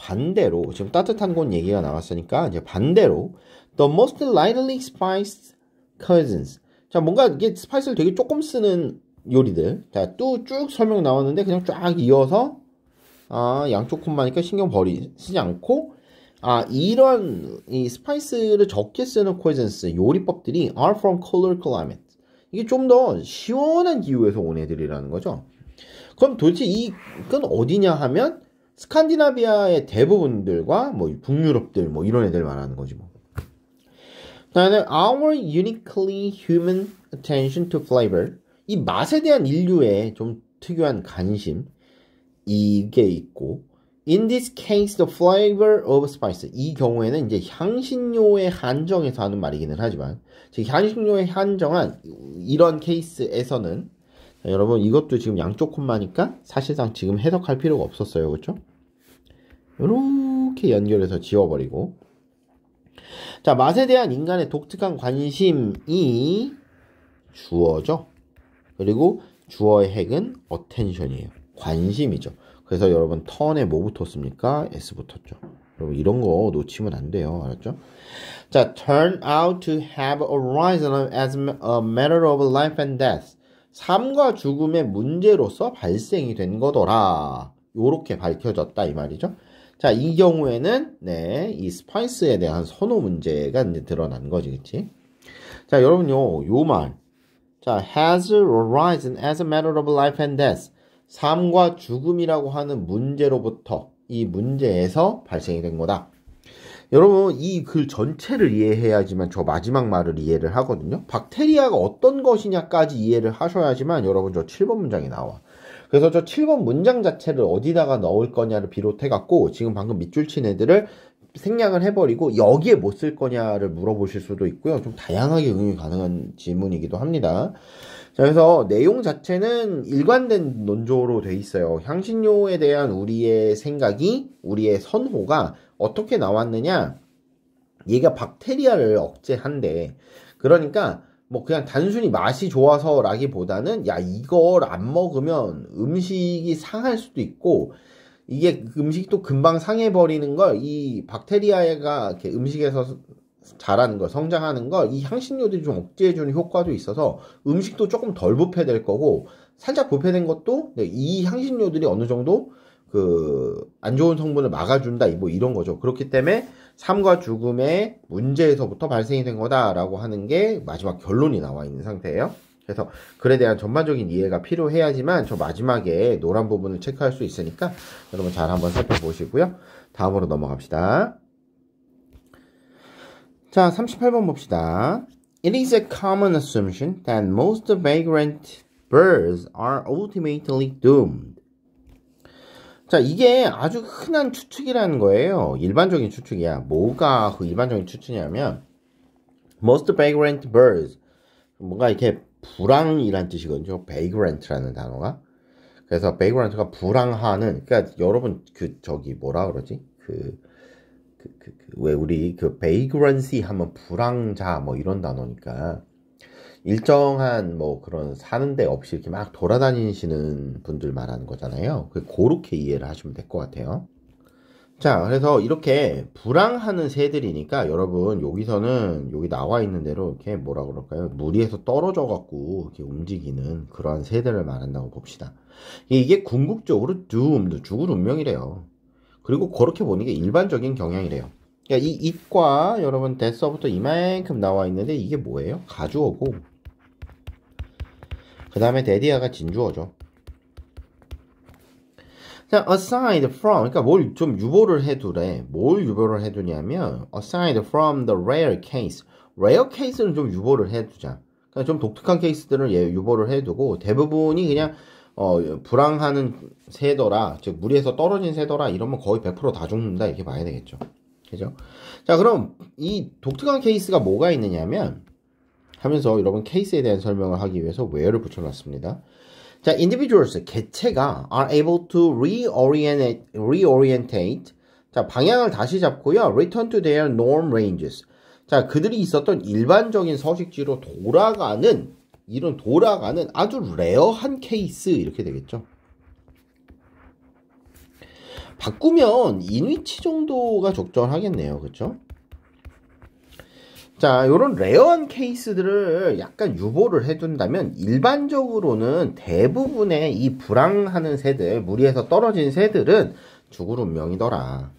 지금 따뜻한 곳 얘기가 나왔으니까 이제 반대로 the most lightly spiced cuisines. 자, 뭔가 이게 스파이스를 되게 조금 쓰는 요리들. 자, 또 쭉 설명 나왔는데 그냥 쫙 이어서 양쪽 콤마니까 신경 쓰지 않고 이런 이 스파이스를 적게 쓰는 cuisines 요리법들이 are from cooler climate. 이게 좀 더 시원한 기후에서 온 애들이라는 거죠. 그럼 도대체 이건 어디냐 하면 스칸디나비아의 대부분들과 뭐 북유럽들 뭐 이런 애들 말하는 거지 뭐. 그다음에 our uniquely human attention to flavor. 이 맛에 대한 인류의 좀 특유한 관심 이게 있고 in this case the flavor of spice. 이 경우에는 이제 향신료에 한정해서 하는 말이기는 하지만 즉 향신료에 한정한 이런 케이스에서는 자, 여러분 이것도 지금 양쪽 콤마니까 사실상 지금 해석할 필요가 없었어요. 그렇죠? 이렇게 연결해서 지워버리고 자, 맛에 대한 인간의 독특한 관심이 주어죠. 그리고 주어의 핵은 attention이에요. 관심이죠. 그래서 여러분 턴에 뭐 붙었습니까? S 붙었죠. 여러분 이런 거 놓치면 안 돼요. 알았죠? 자, turn out to have arisen as a matter of life and death. 삶과 죽음의 문제로서 발생이 된 거더라. 요렇게 밝혀졌다 이 말이죠. 자, 이 경우에는 이 스파이스에 대한 선호 문제가 이제 드러난 거지, 그치? 자, 여러분요, 요 말. 자, has arisen as a matter of life and death. 삶과 죽음이라고 하는 문제로부터 이 문제에서 발생이 된 거다. 여러분 이 글 전체를 이해해야지만 저 마지막 말을 이해를 하거든요. 박테리아가 어떤 것이냐까지 이해를 하셔야지만 여러분 저 7번 문장이 나와. 그래서 저 7번 문장 자체를 어디다가 넣을 거냐를 비롯해 갖고 지금 방금 밑줄 친 애들을 생략을 해버리고 여기에 뭐 쓸 거냐를 물어보실 수도 있고요. 좀 다양하게 응용이 가능한 질문이기도 합니다. 자, 그래서 내용 자체는 일관된 논조로 돼 있어요. 향신료에 대한 우리의 생각이, 우리의 선호가 어떻게 나왔느냐? 얘가 박테리아를 억제한대. 그러니까 뭐 그냥 단순히 맛이 좋아서라기보다는 야 이걸 안 먹으면 음식이 상할 수도 있고 이게 음식이 또 금방 상해버리는 걸 이 박테리아가 이렇게 음식에서 자라는 걸 성장하는 걸 이 향신료들이 좀 억제해주는 효과도 있어서 음식도 조금 덜 부패될 거고 살짝 부패된 것도 이 향신료들이 어느 정도 그 안 좋은 성분을 막아준다 뭐 이런 거죠. 그렇기 때문에 삶과 죽음의 문제에서부터 발생이 된 거다라고 하는 게 마지막 결론이 나와 있는 상태예요. 그래서 글에 대한 전반적인 이해가 필요해야지만 저 마지막에 노란 부분을 체크할 수 있으니까 여러분 잘 한번 살펴보시고요. 다음으로 넘어갑시다. 자, 38번 봅시다. It is a common assumption that most vagrant birds are ultimately doomed. 자, 이게 아주 흔한 추측이라는 거예요. 일반적인 추측이야. 뭐가 그 일반적인 추측이냐면 most vagrant birds 뭔가 이렇게 불황이란 뜻이거든요. vagrant라는 단어가. 그래서 vagrant가 불황하는 그러니까 여러분 그 저기 뭐라 그러지? 왜 우리 그 vagrancy 하면 불황자 뭐 이런 단어니까 일정한 뭐 그런 사는 데 없이 이렇게 막 돌아다니시는 분들 말하는 거잖아요. 그렇게 이해를 하시면 될 것 같아요. 자, 그래서 이렇게 불황하는 새들이니까 여러분 여기서는 여기 나와 있는 대로 이렇게 뭐라 그럴까요? 물 위에서 떨어져 갖고 이렇게 움직이는 그러한 새들을 말한다고 봅시다. 이게 궁극적으로 doomed, 죽을 운명이래요. 그리고 그렇게 보는 게 일반적인 경향이래요. 그러니까 이 it과 여러분 that서부터 이만큼 나와 있는데 이게 뭐예요? 가주어고 그 다음에 데디아가 진주어죠. 자, aside from, 그러니까 뭘 좀 유보를 해두래. 뭘 유보를 해두냐면, aside from the rare case. rare case는 좀 유보를 해두자. 그러니까 좀 독특한 케이스들을 유보를 해두고, 대부분이 그냥, 불황하는 새더라. 즉, 물에서 떨어진 새더라. 이러면 거의 100% 다 죽는다. 이렇게 봐야 되겠죠. 그죠? 자, 그럼 이 독특한 케이스가 뭐가 있느냐면, 하면서 여러분 케이스에 대한 설명을 하기 위해서 where를 붙여놨습니다. 자, individuals, 개체가 are able to reorientate. 자, 방향을 다시 잡고요. return to their norm ranges. 자, 그들이 있었던 일반적인 서식지로 돌아가는 아주 레어한 케이스 이렇게 되겠죠. 바꾸면 인위치 정도가 적절하겠네요. 그렇죠? 자, 요런 레어한 케이스들을 약간 유보를 해둔다면 일반적으로는 대부분의 이 불황하는 새들, 무리에서 떨어진 새들은 죽을 운명이더라.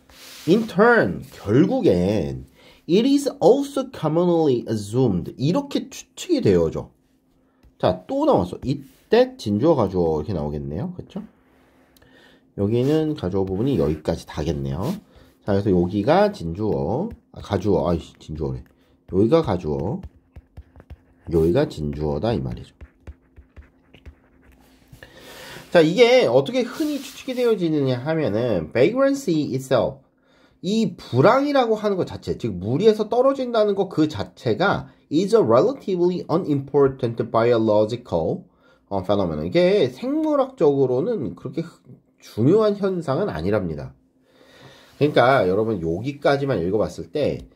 In turn, 결국엔 it is also commonly assumed 이렇게 추측이 되어져. 자, 또 나왔어. 이때 진주어 가주어 이렇게 나오겠네요. 그렇죠? 여기는 가주어 부분이 여기까지 다겠네요. 자, 그래서 여기가 진주어, 가주어, 진주어래. 여기가 가주어, 여기가 진주어다 이 말이죠. 자, 이게 어떻게 흔히 추측이 되어지느냐 하면은 vagrancy itself, 이 불황이라고 하는 것 자체, 즉 무리에서 떨어진다는 것 그 자체가 is a relatively unimportant biological phenomenon. 이게 생물학적으로는 그렇게 중요한 현상은 아니랍니다. 그러니까 여러분 여기까지만 읽어봤을 때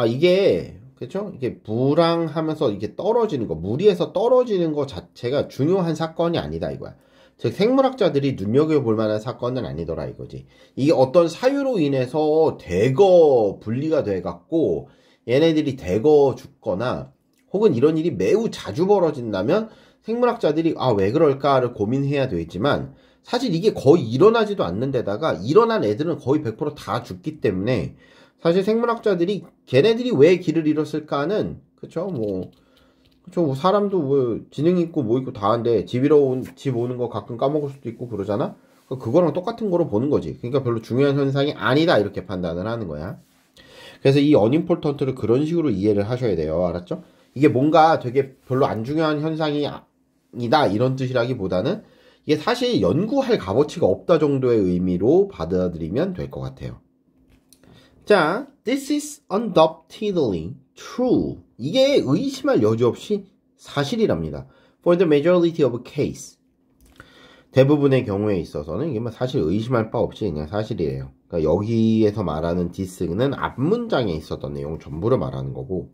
이게 그렇죠? 이게 불황하면서 이게 떨어지는 거, 무리에서 떨어지는 거 자체가 중요한 사건이 아니다 이거야. 즉 생물학자들이 눈여겨볼 만한 사건은 아니더라 이거지. 이게 어떤 사유로 인해서 대거 분리가 돼갖고 얘네들이 대거 죽거나 혹은 이런 일이 매우 자주 벌어진다면 생물학자들이 왜 그럴까를 고민해야 되지만 사실 이게 거의 일어나지도 않는 데다가 일어난 애들은 거의 100% 다 죽기 때문에 사실 생물학자들이 걔네들이 왜 길을 잃었을까는 그쵸 사람도 뭐 지능 있고 뭐 있고 다 한데 집 오는 거 가끔 까먹을 수도 있고 그러잖아. 그거랑 똑같은 거로 보는 거지. 그러니까 별로 중요한 현상이 아니다 이렇게 판단을 하는 거야. 그래서 이 unimportant를 그런 식으로 이해를 하셔야 돼요. 알았죠? 이게 뭔가 되게 별로 안 중요한 현상이 이다 이런 뜻이라기보다는 이게 사실 연구할 값어치가 없다 정도의 의미로 받아들이면 될 것 같아요. 자, this is undoubtedly true. 이게 의심할 여지 없이 사실이랍니다. For the majority of case. 대부분의 경우에 있어서는 이게 뭐 사실 의심할 바 없이 그냥 사실이에요. 그러니까 여기에서 말하는 this는 앞문장에 있었던 내용 전부를 말하는 거고,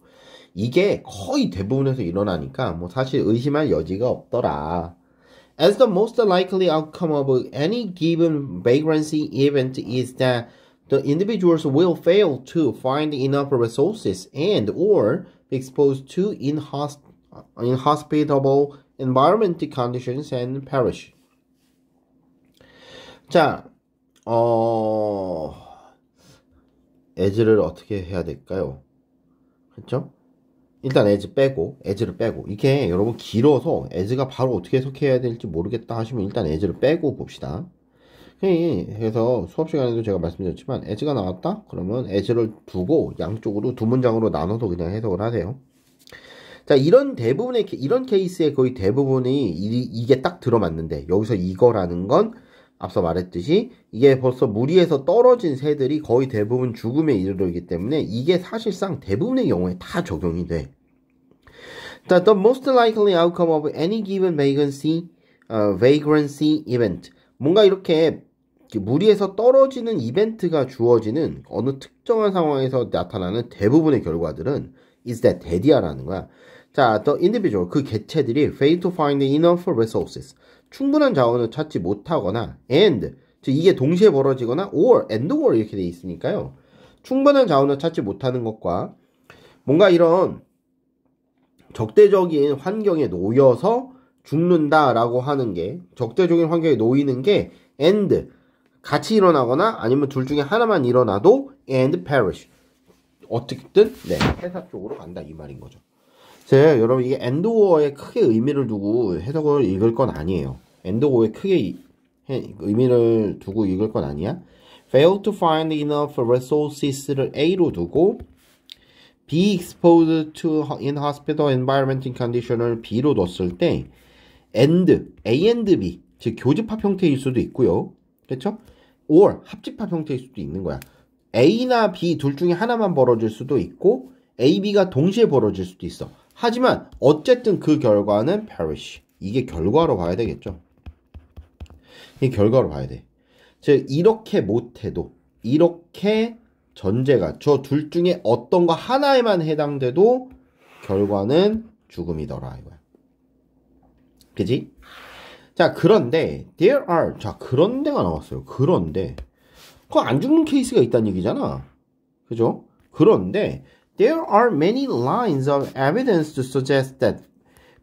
이게 거의 대부분에서 일어나니까 뭐 사실 의심할 여지가 없더라. As the most likely outcome of any given vagrancy event is that the individuals will fail to find enough resources and or be exposed to inhospitable environmental conditions and perish. 자, as를 어떻게 해야 될까요? 그렇죠? 일단 as를 빼고 이게 여러분 길어서 as가 바로 어떻게 해석해야 될지 모르겠다 하시면 일단 as를 빼고 봅시다. 그래서 수업 시간에도 제가 말씀드렸지만 as가 나왔다? 그러면 as를 두고 양쪽으로 두 문장으로 나눠서 그냥 해석을 하세요. 자, 이런 케이스의 거의 대부분이 이게 딱 들어맞는데 여기서 이거라는 건 앞서 말했듯이 이게 벌써 물 위에서 떨어진 새들이 거의 대부분 죽음에 이르르기 때문에 이게 사실상 대부분의 경우에 다 적용이 돼. The most likely outcome of any given vagrancy event. 뭔가 이렇게 물 위에서 떨어지는 이벤트가 주어지는 어느 특정한 상황에서 나타나는 대부분의 결과들은 is that dead이야라는 거야. 자, the individual, 그 개체들이 fail to find enough resources. 충분한 자원을 찾지 못하거나 and, 즉 이게 동시에 벌어지거나 or, and or 이렇게 돼 있으니까요. 충분한 자원을 찾지 못하는 것과 뭔가 이런 적대적인 환경에 놓여서 죽는다라고 하는 게, 적대적인 환경에 놓이는 게 and, 같이 일어나거나 아니면 둘 중에 하나만 일어나도 and perish. 어떻게든 네, 회사 쪽으로 간다 이 말인 거죠. 제가 여러분 이게 and or에 크게 의미를 두고 해석을 읽을 건 아니에요. and or에 크게 의미를 두고 읽을 건 아니야. fail to find enough resources를 A로 두고 be exposed to inhospitable environmental condition을 B로 뒀을 때 and, A and B, 즉 교집합 형태일 수도 있고요. 그렇죠? or 합집합 형태일 수도 있는 거야. A나 B 둘 중에 하나만 벌어질 수도 있고 A, B가 동시에 벌어질 수도 있어. 하지만 어쨌든 그 결과는 perish. 이게 결과로 봐야 되겠죠. 이게 결과로 봐야 돼. 즉 이렇게 못해도 이렇게 전제가 저 둘 중에 어떤 거 하나에만 해당돼도 결과는 죽음이더라 이거야. 그지? 자, 그런데 there are, 자, 그런데가 나왔어요. 그런데 그거 안 죽는 케이스가 있다는 얘기잖아. 그죠? 그런데 there are many lines of evidence to suggest that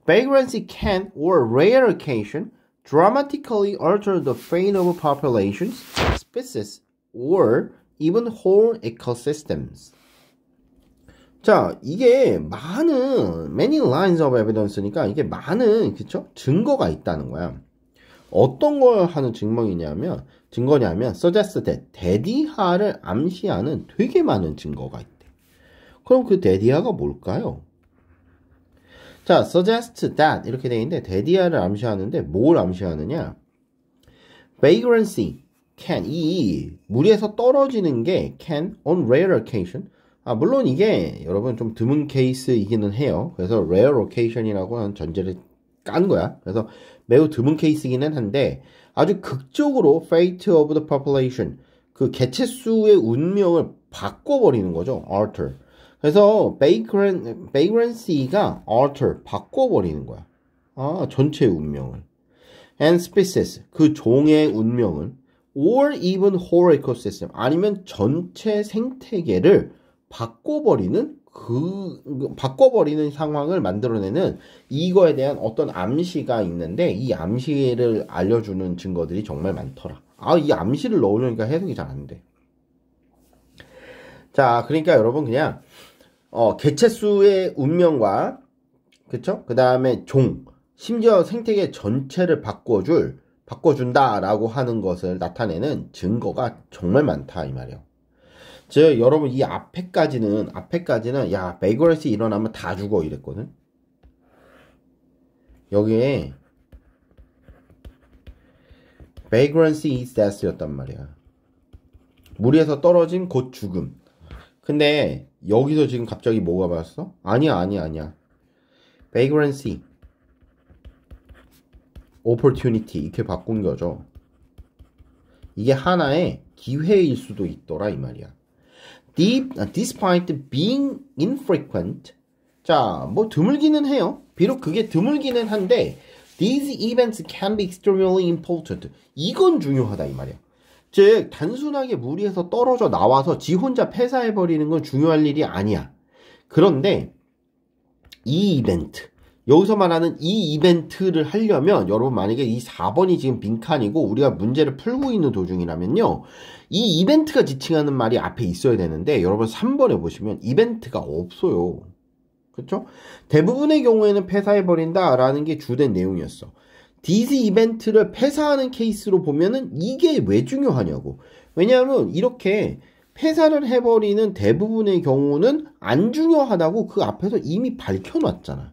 vagrancy can, or rare occasion, dramatically alter the fate of populations, species, or even whole ecosystems. 자, 이게 많은 many lines of evidence니까 이게 많은 그쵸? 증거가 있다는 거야. 어떤 걸 하는 증거냐면 suggest that 데디하를 암시하는 되게 많은 증거가 있대. 그럼 그 데디하가 뭘까요? 자, suggest that 이렇게 돼 있는데 데디하를 암시하는데 뭘 암시하느냐? vagrancy can, 이 물에서 떨어지는 게 can on rare occasion. 물론 이게 여러분 좀 드문 케이스이기는 해요. 그래서 rare occasion이라고 하는 전제를 깐 거야. 그래서 매우 드문 케이스이기는 한데 아주 극적으로 fate of the population, 그 개체 수의 운명을 바꿔버리는 거죠. alter. 그래서 vagrancy가 alter, 바꿔버리는 거야. 전체의 운명을. and species, 그 종의 운명을. or even whole ecosystem, 아니면 전체 생태계를 바꿔버리는 상황을 만들어내는 이거에 대한 어떤 암시가 있는데 이 암시를 알려주는 증거들이 정말 많더라. 이 암시를 넣으려니까 해석이 잘 안 돼. 자, 그러니까 여러분 그냥 개체수의 운명과 그쵸? 그 다음에 종, 심지어 생태계 전체를 바꿔준다라고 하는 것을 나타내는 증거가 정말 많다 이 말이에요. 즉 여러분 이 앞에까지는 야 베이그런시 일어나면 다 죽어 이랬거든. 여기에 vagrancy is death였단 말이야. 무리에서 떨어진 곧 죽음. 근데 여기서 지금 갑자기 뭐가 봤어? 아니야. vagrancy, opportunity 이렇게 바꾼 거죠. 이게 하나의 기회일 수도 있더라 이 말이야. Despite being infrequent, 자, 뭐 드물기는 해요. 비록 그게 드물기는 한데 these events can be extremely important. 이건 중요하다 이 말이야. 즉 단순하게 무리에서 떨어져 나와서 지 혼자 폐사해버리는 건 중요할 일이 아니야. 그런데 이 이벤트, 여기서 말하는 이 이벤트를 하려면 여러분 만약에 이 4번이 지금 빈칸이고 우리가 문제를 풀고 있는 도중이라면요, 이 이벤트가 지칭하는 말이 앞에 있어야 되는데 여러분 3번에 보시면 이벤트가 없어요. 그렇죠? 대부분의 경우에는 폐사해버린다 라는 게 주된 내용이었어. 디즈 이벤트를 폐사하는 케이스로 보면은 이게 왜 중요하냐고. 왜냐하면 이렇게 폐사를 해버리는 대부분의 경우는 안 중요하다고 그 앞에서 이미 밝혀놨잖아.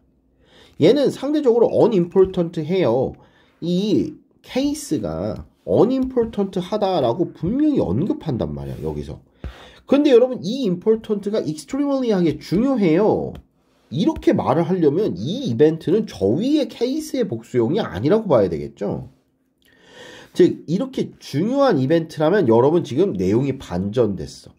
얘는 상대적으로 unimportant 해요. 이 케이스가 unimportant 하다라고 분명히 언급한단 말이야 여기서. 근데 여러분 이 important가 extremelly하게 중요해요. 이렇게 말을 하려면 이 이벤트는 저 위의 케이스의 복수용이 아니라고 봐야 되겠죠. 즉 이렇게 중요한 이벤트라면 여러분 지금 내용이 반전됐어.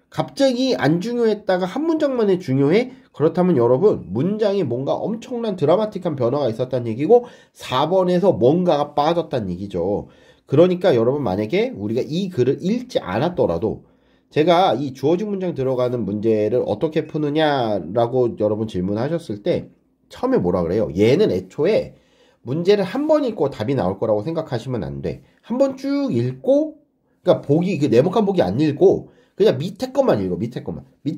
갑자기 안 중요했다가 한 문장 만에 중요해? 그렇다면 여러분 문장에 뭔가 엄청난 드라마틱한 변화가 있었다는 얘기고 4번에서 뭔가가 빠졌다는 얘기죠. 그러니까 여러분 만약에 우리가 이 글을 읽지 않았더라도 제가 이 주어진 문장 들어가는 문제를 어떻게 푸느냐라고 여러분 질문하셨을 때 처음에 뭐라 그래요? 얘는 애초에 문제를 한 번 읽고 답이 나올 거라고 생각하시면 안 돼. 한 번 쭉 읽고, 그러니까 보기, 그 네모칸 보기 안 읽고 그냥 밑에 것만 읽어. 밑에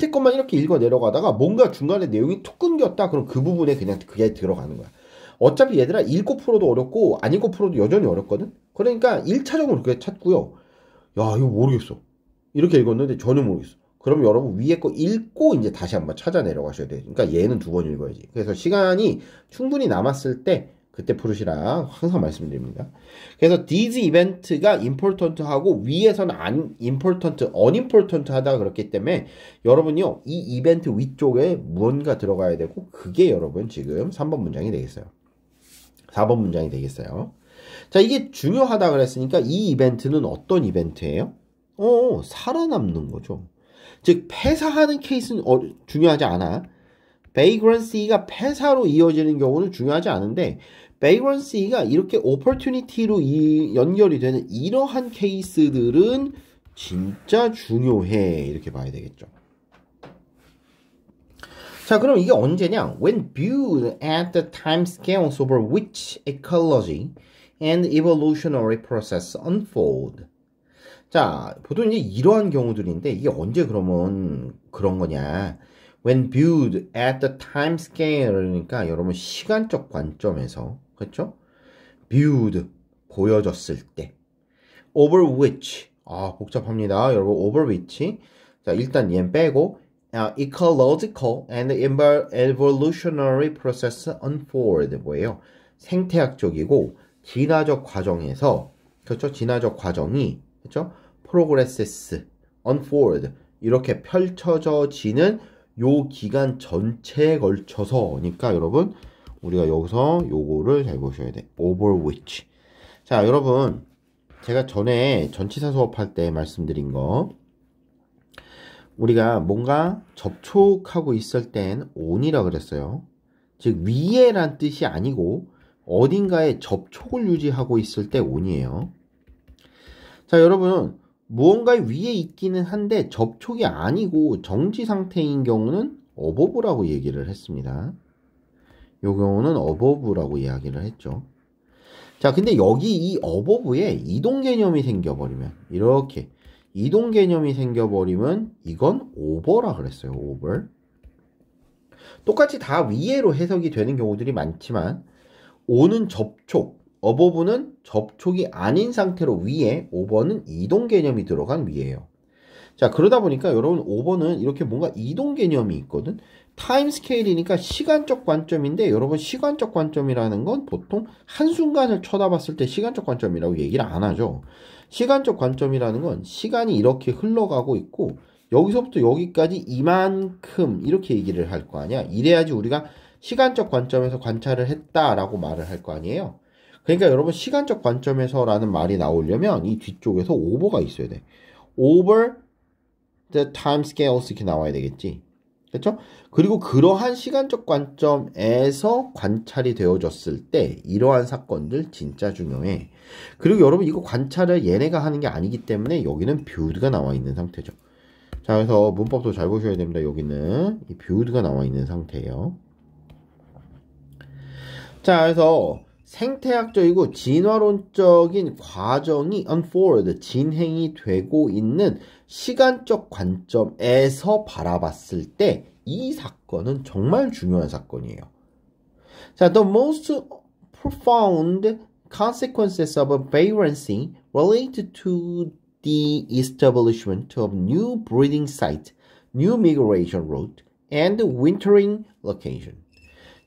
것만 이렇게 읽어 내려가다가 뭔가 중간에 내용이 툭 끊겼다. 그럼 그 부분에 그냥 그게 들어가는 거야. 어차피 얘들아 읽고 풀어도 어렵고 안 읽고 풀어도 여전히 어렵거든. 그러니까 1차적으로 그렇게 찾고요. 야 이거 모르겠어. 이렇게 읽었는데 전혀 모르겠어. 그럼 여러분 위에 거 읽고 이제 다시 한번 찾아 내려가셔야 돼요. 그러니까 얘는 2번 읽어야지. 그래서 시간이 충분히 남았을 때 그때 풀으시라 항상 말씀드립니다. 그래서 these event가 important하고 위에서는 unimportant 하다 그렇기 때문에 여러분요 이 이벤트 위쪽에 무언가 들어가야 되고 그게 여러분 지금 3번 문장이 되겠어요. 4번 문장이 되겠어요. 자 이게 중요하다 그랬으니까 이 이벤트는 어떤 이벤트예요? 살아남는 거죠. 즉 폐사하는 케이스는 중요하지 않아. vagrancy가 폐사로 이어지는 경우는 중요하지 않은데 vagrancy가 이렇게 opportunity로 연결이 되는 이러한 케이스들은 진짜 중요해. 이렇게 봐야 되겠죠. 자 그럼 이게 언제냐? When viewed at the time scales over which ecology and evolutionary process unfold. 자, 보통 이제 이러한 경우들인데 이게 언제 그러면 그런 거냐? When viewed at the time scale 그러니까 여러분 시간적 관점에서 그렇죠? viewed 보여졌을 때 over which 복잡합니다. 여러분 over which 자 일단 얘는 빼고 ecological and evolutionary process unfold 뭐예요? 생태학적이고 진화적 과정에서 그렇죠? 진화적 과정이 그렇죠? progresses, unfold 이렇게 펼쳐져지는 요 기간 전체에 걸쳐서니까 여러분 우리가 여기서 요거를 잘 보셔야 돼. over which. 자 여러분 제가 전에 전치사 수업할 때 말씀드린 거 우리가 뭔가 접촉하고 있을 땐 on이라 그랬어요. 즉 위에란 뜻이 아니고 어딘가에 접촉을 유지하고 있을 때 on이에요. 자 여러분 무언가 위에 있기는 한데 접촉이 아니고 정지 상태인 경우는 어버브라고 얘기를 했습니다. 요 경우는 어버브라고 이야기를 했죠. 자 근데 여기 이 어버브에 이동 개념이 생겨버리면 이렇게 이동 개념이 생겨버리면 이건 오버라 그랬어요. 오버. 똑같이 다 위에로 해석이 되는 경우들이 많지만 오는 접촉 어버브는 접촉이 아닌 상태로 위에, 오버는 이동 개념이 들어간 위에요. 자, 그러다 보니까 여러분 5번은 이렇게 뭔가 이동 개념이 있거든. 타임 스케일이니까 시간적 관점인데 여러분 시간적 관점이라는 건 보통 한순간을 쳐다봤을 때 시간적 관점이라고 얘기를 안 하죠. 시간적 관점이라는 건 시간이 이렇게 흘러가고 있고 여기서부터 여기까지 이만큼 이렇게 얘기를 할 거 아니야. 이래야지 우리가 시간적 관점에서 관찰을 했다라고 말을 할 거 아니에요. 그러니까 여러분 시간적 관점에서라는 말이 나오려면 이 뒤쪽에서 over가 있어야 돼. over the time scales 이렇게 나와야 되겠지. 그렇죠? 그리고 그러한 시간적 관점에서 관찰이 되어졌을 때 이러한 사건들 진짜 중요해. 그리고 여러분 이거 관찰을 얘네가 하는 게 아니기 때문에 여기는 viewed가 나와 있는 상태죠. 자, 그래서 문법도 잘 보셔야 됩니다. 여기는 이 viewed가 나와 있는 상태예요. 자, 그래서 생태학적이고 진화론적인 과정이 unfold, 진행이 되고 있는 시간적 관점에서 바라봤을 때 이 사건은 정말 중요한 사건이에요. 자, the most profound consequences of vagrancy relate to the establishment of new breeding site, new migration route, and wintering location.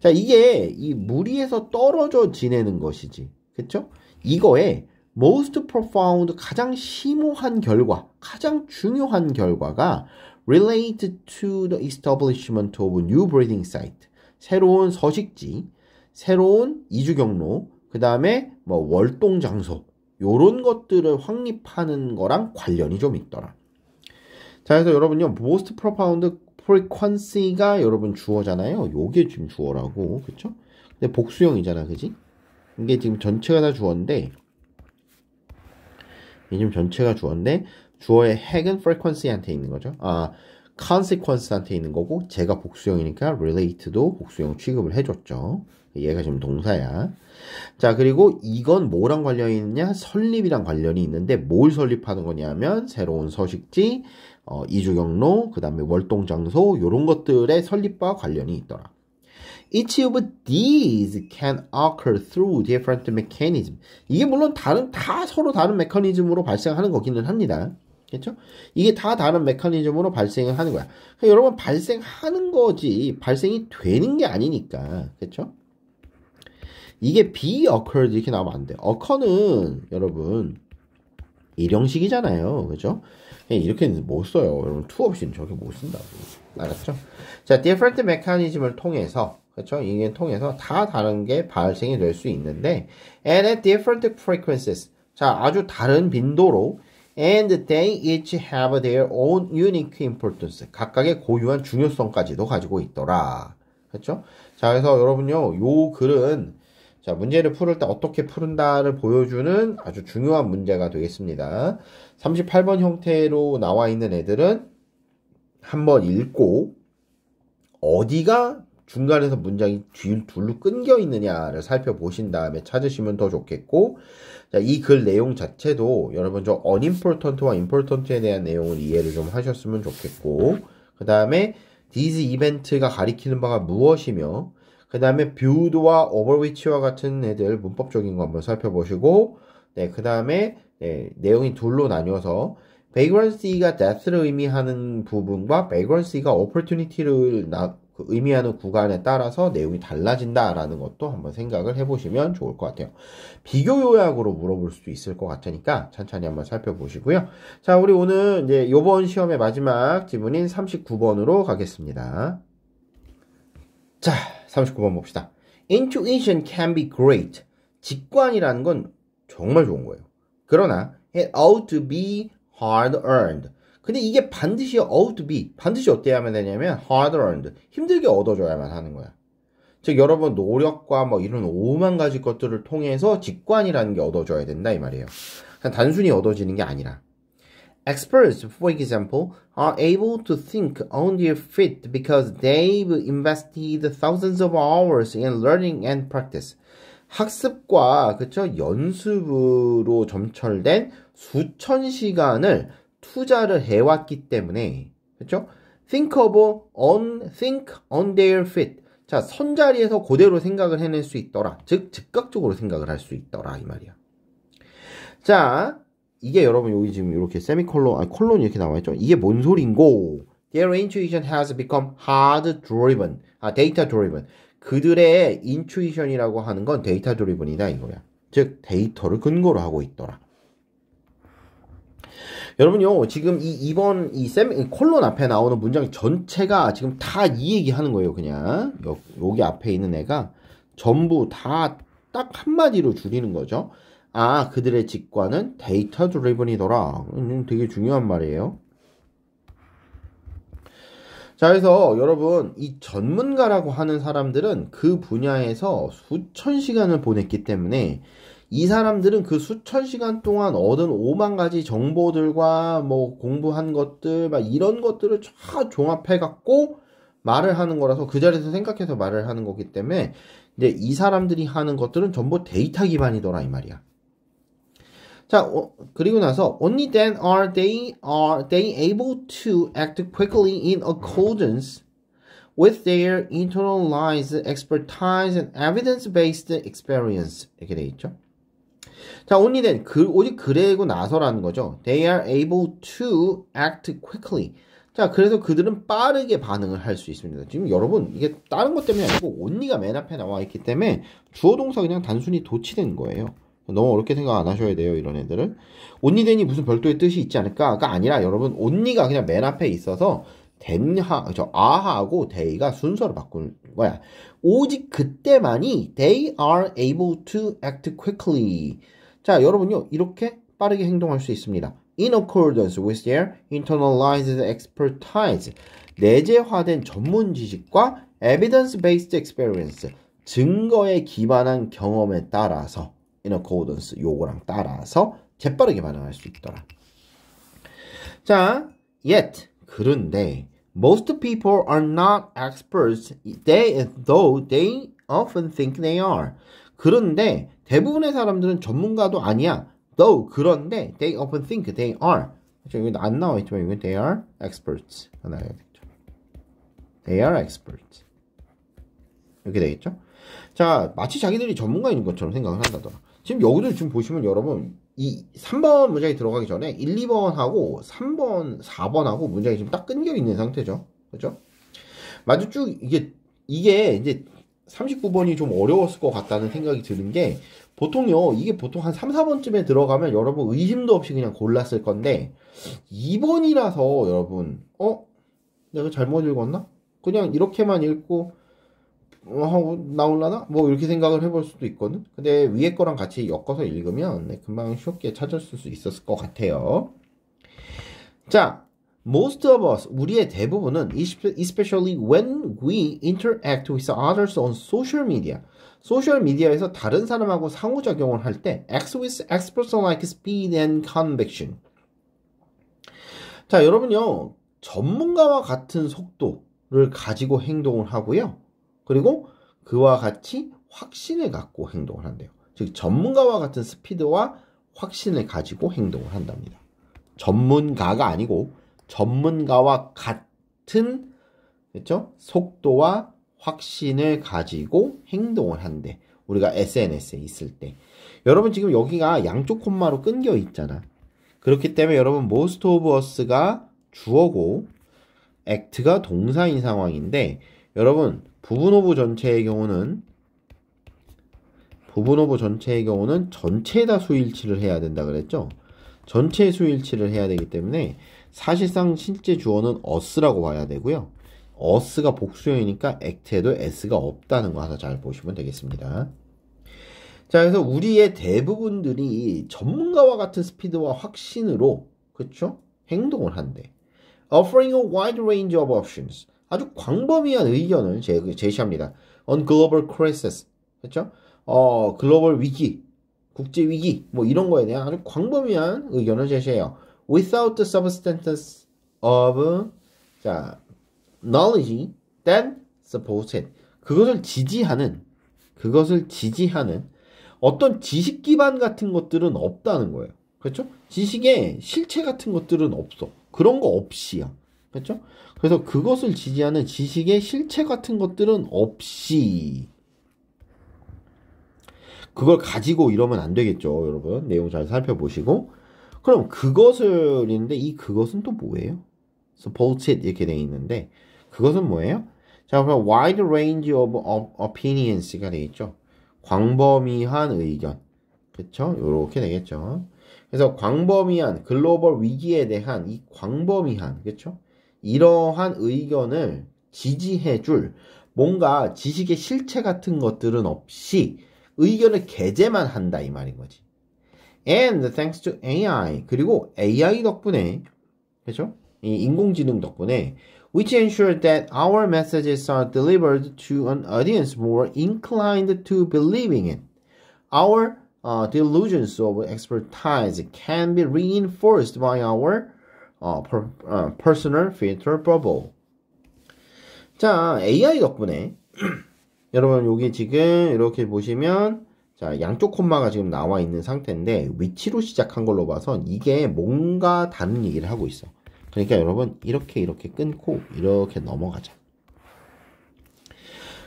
자, 이게 이 무리에서 떨어져 지내는 것이지. 그쵸? 이거의 most profound, 가장 심오한 결과, 가장 중요한 결과가 relate to the establishment of new breeding site. 새로운 서식지, 새로운 이주 경로, 그 다음에 뭐 월동 장소, 요런 것들을 확립하는 거랑 관련이 좀 있더라. 자, 그래서 여러분요, most profound frequency가 여러분 주어잖아요. 요게 지금 주어라고, 그쵸? 근데 복수형이잖아, 그지? 이게 지금 전체가 다 주어인데, 이게 지금 전체가 주어인데, 주어의 핵은 frequency한테 있는 거죠. 아, consequence한테 있는 거고, 제가 복수형이니까 relate도 복수형 취급을 해줬죠. 얘가 지금 동사야. 자, 그리고 이건 뭐랑 관련이 있느냐? 설립이랑 관련이 있는데, 뭘 설립하는 거냐면, 새로운 서식지, 이주 경로, 그 다음에 월동 장소, 요런 것들의 설립과 관련이 있더라. Each of these can occur through different mechanisms. 이게 물론 다 서로 다른 메커니즘으로 발생하는 거기는 합니다. 그렇죠? 이게 다 다른 메커니즘으로 발생을 하는 거야. 그러니까 여러분 발생하는 거지 발생이 되는 게 아니니까. 그렇죠? 이게 be occurred 이렇게 나오면 안 돼. occur는 여러분 일형식이잖아요. 그렇죠? 이렇게는 못 써요. 여러분 to 없이는 저렇게 못 쓴다고. 알았죠? 자, different mechanism을 통해서 그렇죠? 이게 통해서 다 다른 게 발생이 될 수 있는데 and at different frequencies. 자, 아주 다른 빈도로 and they each have their own unique importance. 각각의 고유한 중요성까지도 가지고 있더라. 그렇죠? 자, 그래서 여러분요, 요 글은 자, 문제를 풀을 때 어떻게 푸른다를 보여주는 아주 중요한 문제가 되겠습니다. 38번 형태로 나와 있는 애들은 한번 읽고 어디가 중간에서 문장이 둘로 끊겨 있느냐를 살펴보신 다음에 찾으시면 더 좋겠고, 자, 이 글 내용 자체도 여러분 저 unimportant와 important에 대한 내용을 이해를 좀 하셨으면 좋겠고, 그 다음에 these event가 가리키는 바가 무엇이며, 그 다음에 viewed와 overwhич와 같은 애들 문법적인 거 한번 살펴보시고, 네, 그 다음에 네, 내용이 둘로 나뉘어서 vagrancy가 death를 의미하는 부분과 vagrancy가 opportunity를 의미하는 구간에 따라서 내용이 달라진다라는 것도 한번 생각을 해보시면 좋을 것 같아요. 비교 요약으로 물어볼 수도 있을 것 같으니까 천천히 한번 살펴보시고요. 자, 우리 오늘 이제 이번 시험의 마지막 지문인 39번으로 가겠습니다. 자, 39번 봅시다. Intuition can be great. 직관이라는 건 정말 좋은 거예요. 그러나 it ought to be hard earned. 근데 이게 반드시 ought to be, 반드시 어떻게 하면 되냐면 hard earned, 힘들게 얻어줘야만 하는 거야. 즉 여러분 노력과 뭐 이런 5만 가지 것들을 통해서 직관이라는 게 얻어져야 된다 이 말이에요. 그냥 단순히 얻어지는 게 아니라. Experts, for example, are able to think on their feet because they've invested thousands of hours in learning and practice. 학습과 그쵸 연습으로 점철된 수천 시간을 투자를 해왔기 때문에 그렇죠? think on their feet. 자, 선자리에서 그대로 생각을 해낼 수 있더라. 즉 즉각적으로 생각을 할 수 있더라 이 말이야. 자, 이게 여러분 여기 지금 이렇게 세미콜론, 아니 콜론 이렇게 나와있죠? 이게 뭔 소린고? Their intuition has become hard driven. data driven. 그들의 intuition이라고 하는 건 데이터 드리븐이다 이거야. 즉 데이터를 근거로 하고 있더라. 여러분요, 지금 이번 콜론 앞에 나오는 문장 전체가 지금 다 이 얘기 하는 거예요, 그냥. 여기 앞에 있는 애가 전부 다 딱 한마디로 줄이는 거죠. 그들의 직관은 데이터 드리븐이더라. 되게 중요한 말이에요. 자, 그래서 여러분, 이 전문가라고 하는 사람들은 그 분야에서 수천 시간을 보냈기 때문에 이 사람들은 그 수천 시간 동안 얻은 5만 가지 정보들과 뭐 공부한 것들, 막 이런 것들을 쫙 종합해갖고 말을 하는 거라서 그 자리에서 생각해서 말을 하는 거기 때문에 이제 이 사람들이 하는 것들은 전부 데이터 기반이더라 이 말이야. 자, 그리고 나서 only then are they able to act quickly in accordance with their internalized expertise and evidence-based experience 이렇게 돼 있죠. 자, only then 오직 그래고 나서라는 거죠. They are able to act quickly. 자, 그래서 그들은 빠르게 반응을 할 수 있습니다. 지금 여러분 이게 다른 것 때문이 아니고 only가 맨 앞에 나와 있기 때문에 주어 동사 그냥 단순히 도치된 거예요. 너무 어렵게 생각 안 하셔야 돼요, 이런 애들은. only then이 무슨 별도의 뜻이 있지 않을까가 아니라 여러분 only가 그냥 맨 앞에 있어서 a하고 they가 순서를 바꾼 거야. 오직 그때만이 they are able to act quickly. 자, 여러분요, 이렇게 빠르게 행동할 수 있습니다. In accordance with their internalized expertise. 내재화된 전문 지식과 evidence-based experience. 증거에 기반한 경험에 따라서 in accordance 요거랑 따라서 재빠르게 반응할 수 있더라. 자, yet 그런데 most people are not experts though they often think they are. 그런데 대부분의 사람들은 전문가도 아니야. though 그런데 they often think they are. 여기 안 나와 있지만 이건 they are experts. 나와야겠죠. They are experts. 이렇게 되겠죠? 자, 마치 자기들이 전문가인 것처럼 생각을 한다더라. 지금 여기도 지금 보시면 여러분 이 3번 문장이 들어가기 전에 1, 2번하고 3번, 4번하고 문장이 지금 딱 끊겨 있는 상태죠. 그죠? 마주 쭉 이게 이제 39번이 좀 어려웠을 것 같다는 생각이 드는 게 보통요, 이게 보통 한 3, 4번쯤에 들어가면 여러분 의심도 없이 그냥 골랐을 건데 2번이라서 여러분 내가 잘못 읽었나? 그냥 이렇게만 읽고 나올라나? 뭐 이렇게 생각을 해볼 수도 있거든. 근데 위에 거랑 같이 엮어서 읽으면 금방 쉽게 찾았을 수 있었을 것 같아요. 자, most of us, 우리의 대부분은 especially when we interact with others on social media. 소셜 미디어에서 다른 사람하고 상호작용을 할 때 act with experts like speed and conviction. 자, 여러분요, 전문가와 같은 속도를 가지고 행동을 하고요. 그리고 그와 같이 확신을 갖고 행동을 한대요. 즉 전문가와 같은 스피드와 확신을 가지고 행동을 한답니다. 전문가가 아니고 전문가와 같은 그렇죠? 속도와 확신을 가지고 행동을 한대. 우리가 SNS에 있을 때. 여러분 지금 여기가 양쪽 콤마로 끊겨 있잖아. 그렇기 때문에 여러분 most of us가 주어고 act가 동사인 상황인데 여러분 부분 오브 전체의 경우는 전체에다 수일치를 해야 된다 그랬죠? 전체 수일치를 해야 되기 때문에 사실상 실제 주어는 us라고 봐야 되고요. us가 복수형이니까 act에도 s가 없다는 거 하나 잘 보시면 되겠습니다. 자, 그래서 우리의 대부분들이 전문가와 같은 스피드와 확신으로 그렇죠? 행동을 한대. Offering a wide range of options. 아주 광범위한 의견을 제시합니다. On global crisis. 그렇죠? 글로벌 위기, 국제 위기 뭐 이런 거에 대한 아주 광범위한 의견을 제시해요. Without the substance of knowledge that supports it. 그것을 지지하는 어떤 지식 기반 같은 것들은 없다는 거예요. 그렇죠? 지식의 실체 같은 것들은 없어. 그런 거 없이야. 그렇죠? 그래서 그것을 지지하는 지식의 실체 같은 것들은 없이 그걸 가지고 이러면 안 되겠죠, 여러분. 내용 잘 살펴보시고. 그럼 그것을인데 이 그것은 또 뭐예요? support it 이렇게 돼 있는데 그것은 뭐예요? 자, 그럼 wide range of opinions가 돼 있죠. 광범위한 의견. 그쵸? 요렇게 되겠죠. 그래서 광범위한 글로벌 위기에 대한 이 광범위한, 그쵸? 이러한 의견을 지지해줄 뭔가 지식의 실체 같은 것들은 없이 의견을 게재만 한다 이 말인 거지. And thanks to AI 그리고 AI 덕분에 그렇죠? 이 인공지능 덕분에 which ensure that our messages are delivered to an audience more inclined to believing it. Our delusions of expertise can be reinforced by our personal filter bubble. 자, AI 덕분에 여러분 여기 지금 이렇게 보시면 자, 양쪽 콤마가 지금 나와 있는 상태인데 위치로 시작한 걸로 봐선 이게 뭔가 다른 얘기를 하고 있어. 그러니까 여러분 이렇게 끊고 이렇게 넘어가자.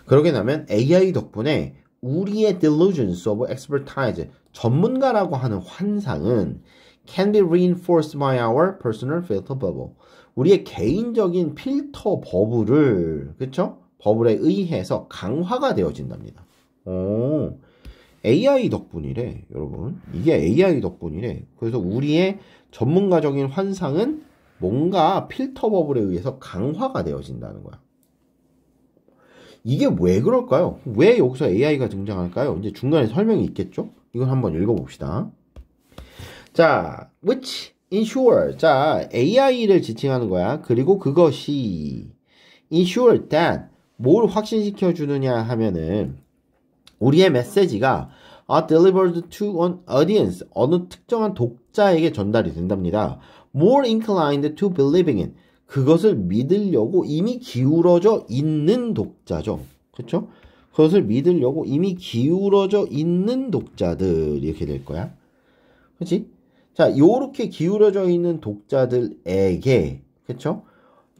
그러게 나면 AI 덕분에 우리의 delusions of expertise 전문가라고 하는 환상은 can be reinforced by our personal filter bubble. 우리의 개인적인 필터 버블을 그쵸? 버블에 의해서 강화가 되어진답니다. 오, AI 덕분이래 여러분. 이게 AI 덕분이래. 그래서 우리의 전문가적인 환상은 뭔가 필터 버블에 의해서 강화가 되어진다는 거야. 이게 왜 그럴까요? 왜 여기서 AI가 등장할까요? 이제 중간에 설명이 있겠죠? 이건 한번 읽어봅시다. 자, which ensure. 자, AI를 지칭하는 거야. 그리고 그것이 ensure that 뭘 확신시켜 주느냐 하면은 우리의 메시지가 are delivered to an audience 어느 특정한 독자에게 전달이 된답니다. more inclined to believing it. 그것을 믿으려고 이미 기울어져 있는 독자죠. 그렇죠? 그것을 믿으려고 이미 기울어져 있는 독자들 이렇게 될 거야. 그렇지? 자, 요렇게 기울어져 있는 독자들에게 그렇죠?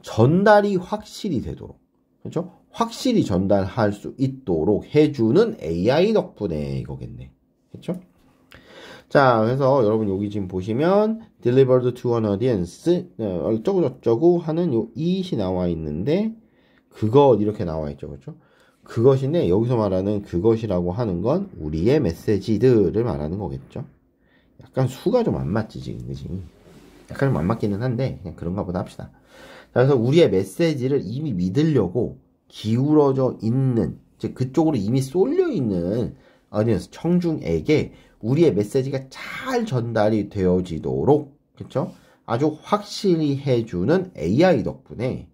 전달이 확실히 되도록 그렇죠? 확실히 전달할 수 있도록 해주는 AI 덕분에 이거겠네. 그렇죠? 자, 그래서 여러분 여기 지금 보시면 delivered to an audience 어쩌고저쩌고 하는 요 it이 나와 있는데 그것 이렇게 나와 있죠. 그렇죠? 그것인데 여기서 말하는 그것이라고 하는 건 우리의 메시지들을 말하는 거겠죠. 약간 수가 좀 안 맞지 지금 그지? 약간 좀 안 맞기는 한데 그냥 그런가 보다 합시다. 자, 그래서 우리의 메시지를 이미 믿으려고 기울어져 있는 즉 그쪽으로 이미 쏠려 있는 audience 청중에게 우리의 메시지가 잘 전달이 되어지도록 그쵸? 아주 확실히 해주는 AI 덕분에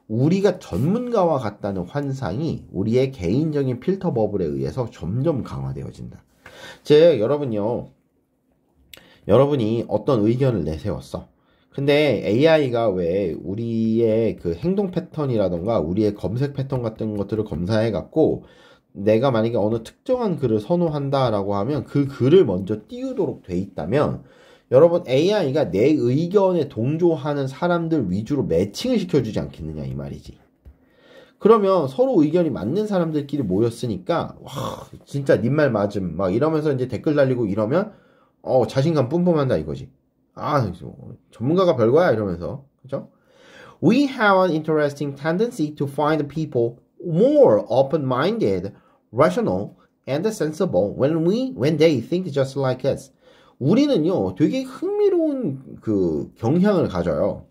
우리가 전문가와 같다는 환상이 우리의 개인적인 필터 버블에 의해서 점점 강화되어진다. 즉 여러분이 어떤 의견을 내세웠어. 근데 AI가 왜 우리의 그 행동 패턴이라던가 우리의 검색 패턴 같은 것들을 검사해 갖고 내가 만약에 어느 특정한 글을 선호한다라고 하면 그 글을 먼저 띄우도록 돼 있다면 여러분 AI가 내 의견에 동조하는 사람들 위주로 매칭을 시켜주지 않겠느냐 이 말이지. 그러면 서로 의견이 맞는 사람들끼리 모였으니까 와 진짜 님 말 맞음 막 이러면서 이제 댓글 달리고 이러면 자신감 뿜뿜한다 이거지. 아 전문가가 별거야 이러면서 그죠? We have an interesting tendency to find people more open-minded, rational, and sensible when they think just like us. 우리는요, 되게 흥미로운 그 경향을 가져요.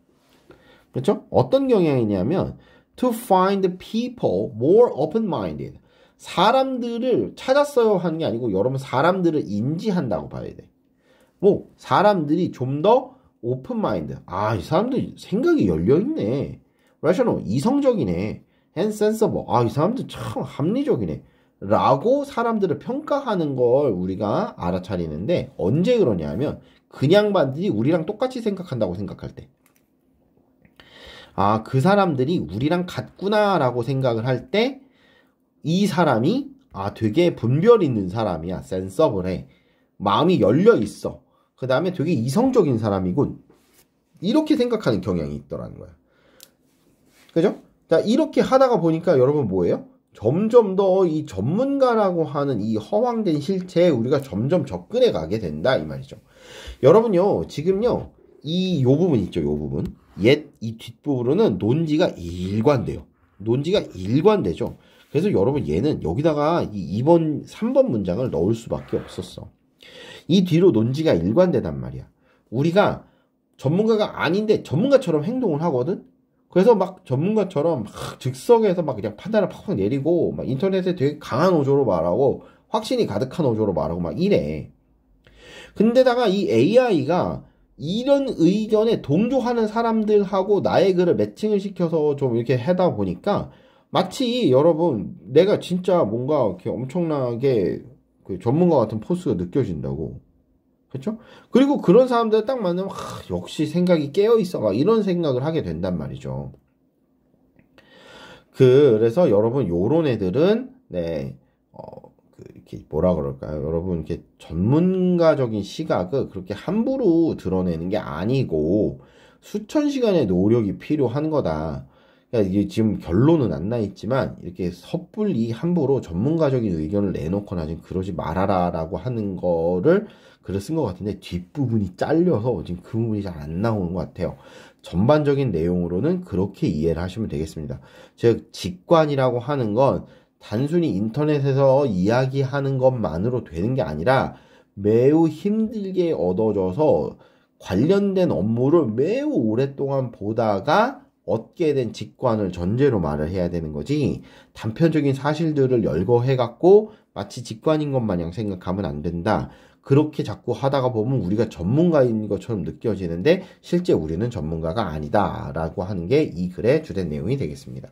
그렇죠? 어떤 경향이냐면 to find people more open-minded. 사람들을 찾았어요 하는 게 아니고 여러분 사람들을 인지한다고 봐야 돼. 뭐 사람들이 좀 더 open-minded. 아, 이 사람들 생각이 열려있네. rational, 이성적이네. and sensible. 아, 이 사람들 참 합리적이네. 라고 사람들을 평가하는 걸 우리가 알아차리는데 언제 그러냐면 그냥 반들이 우리랑 똑같이 생각한다고 생각할 때. 아, 그 사람들이 우리랑 같구나 라고 생각을 할 때 이 사람이 되게 분별 있는 사람이야. 센서블해. 마음이 열려 있어. 그 다음에 되게 이성적인 사람이군. 이렇게 생각하는 경향이 있더라는 거야. 그죠? 자, 이렇게 하다가 보니까 여러분 뭐예요? 점점 더 이 전문가라고 하는 이 허황된 실체에 우리가 점점 접근해 가게 된다 이 말이죠. 여러분요, 지금요, 요 부분 있죠, 요 부분. 이 뒷부분은 논지가 일관돼요. 논지가 일관되죠. 그래서 여러분 얘는 여기다가 이 2번, 3번 문장을 넣을 수밖에 없었어. 이 뒤로 논지가 일관되단 말이야. 우리가 전문가가 아닌데 전문가처럼 행동을 하거든? 그래서 막 전문가처럼 막 즉석에서 막 그냥 판단을 팍팍 내리고 막 인터넷에 되게 강한 어조로 말하고 확신이 가득한 어조로 말하고 막 이래. 근데다가 이 AI가 이런 의견에 동조하는 사람들하고 나의 글을 매칭을 시켜서 좀 이렇게 하다 보니까 마치 여러분 내가 진짜 뭔가 이렇게 엄청나게 그 전문가 같은 포스가 느껴진다고. 그렇죠? 그리고 그런 사람들 딱 만나면 역시 생각이 깨어 있어 막 이런 생각을 하게 된단 말이죠. 그래서 여러분 요런 애들은 네. 이렇게 뭐라 그럴까요? 여러분 이렇게 전문가적인 시각을 그렇게 함부로 드러내는 게 아니고 수천 시간의 노력이 필요한 거다. 그러니까 이게 지금 결론은 안 나 있지만 이렇게 섣불리 함부로 전문가적인 의견을 내놓거나 지금 그러지 말아라라고 하는 거를 글을 쓴 것 같은데 뒷부분이 잘려서 지금 그 부분이 잘 안 나오는 것 같아요. 전반적인 내용으로는 그렇게 이해를 하시면 되겠습니다. 즉 직관이라고 하는 건 단순히 인터넷에서 이야기하는 것만으로 되는 게 아니라 매우 힘들게 얻어져서 관련된 업무를 매우 오랫동안 보다가 얻게 된 직관을 전제로 말을 해야 되는 거지 단편적인 사실들을 열거해갖고 마치 직관인 것 마냥 생각하면 안 된다. 그렇게 자꾸 하다가 보면 우리가 전문가인 것처럼 느껴지는데 실제 우리는 전문가가 아니다 라고 하는 게 이 글의 주된 내용이 되겠습니다.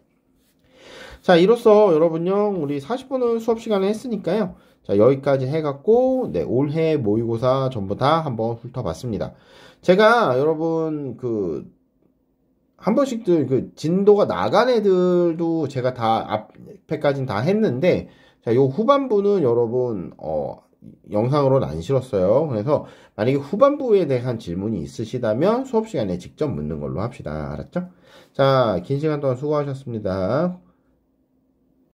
자, 이로써 여러분요, 우리 40분을 수업 시간에 했으니까요. 자, 여기까지 해갖고, 네, 올해 모의고사 전부 다 한번 훑어봤습니다. 제가 여러분, 한 번씩들 진도가 나간 애들도 제가 다 앞에까지는 다 했는데, 자, 요 후반부는 여러분, 영상으로는 안 실었어요. 그래서 만약에 후반부에 대한 질문이 있으시다면 수업 시간에 직접 묻는 걸로 합시다. 알았죠? 자, 긴 시간 동안 수고하셨습니다.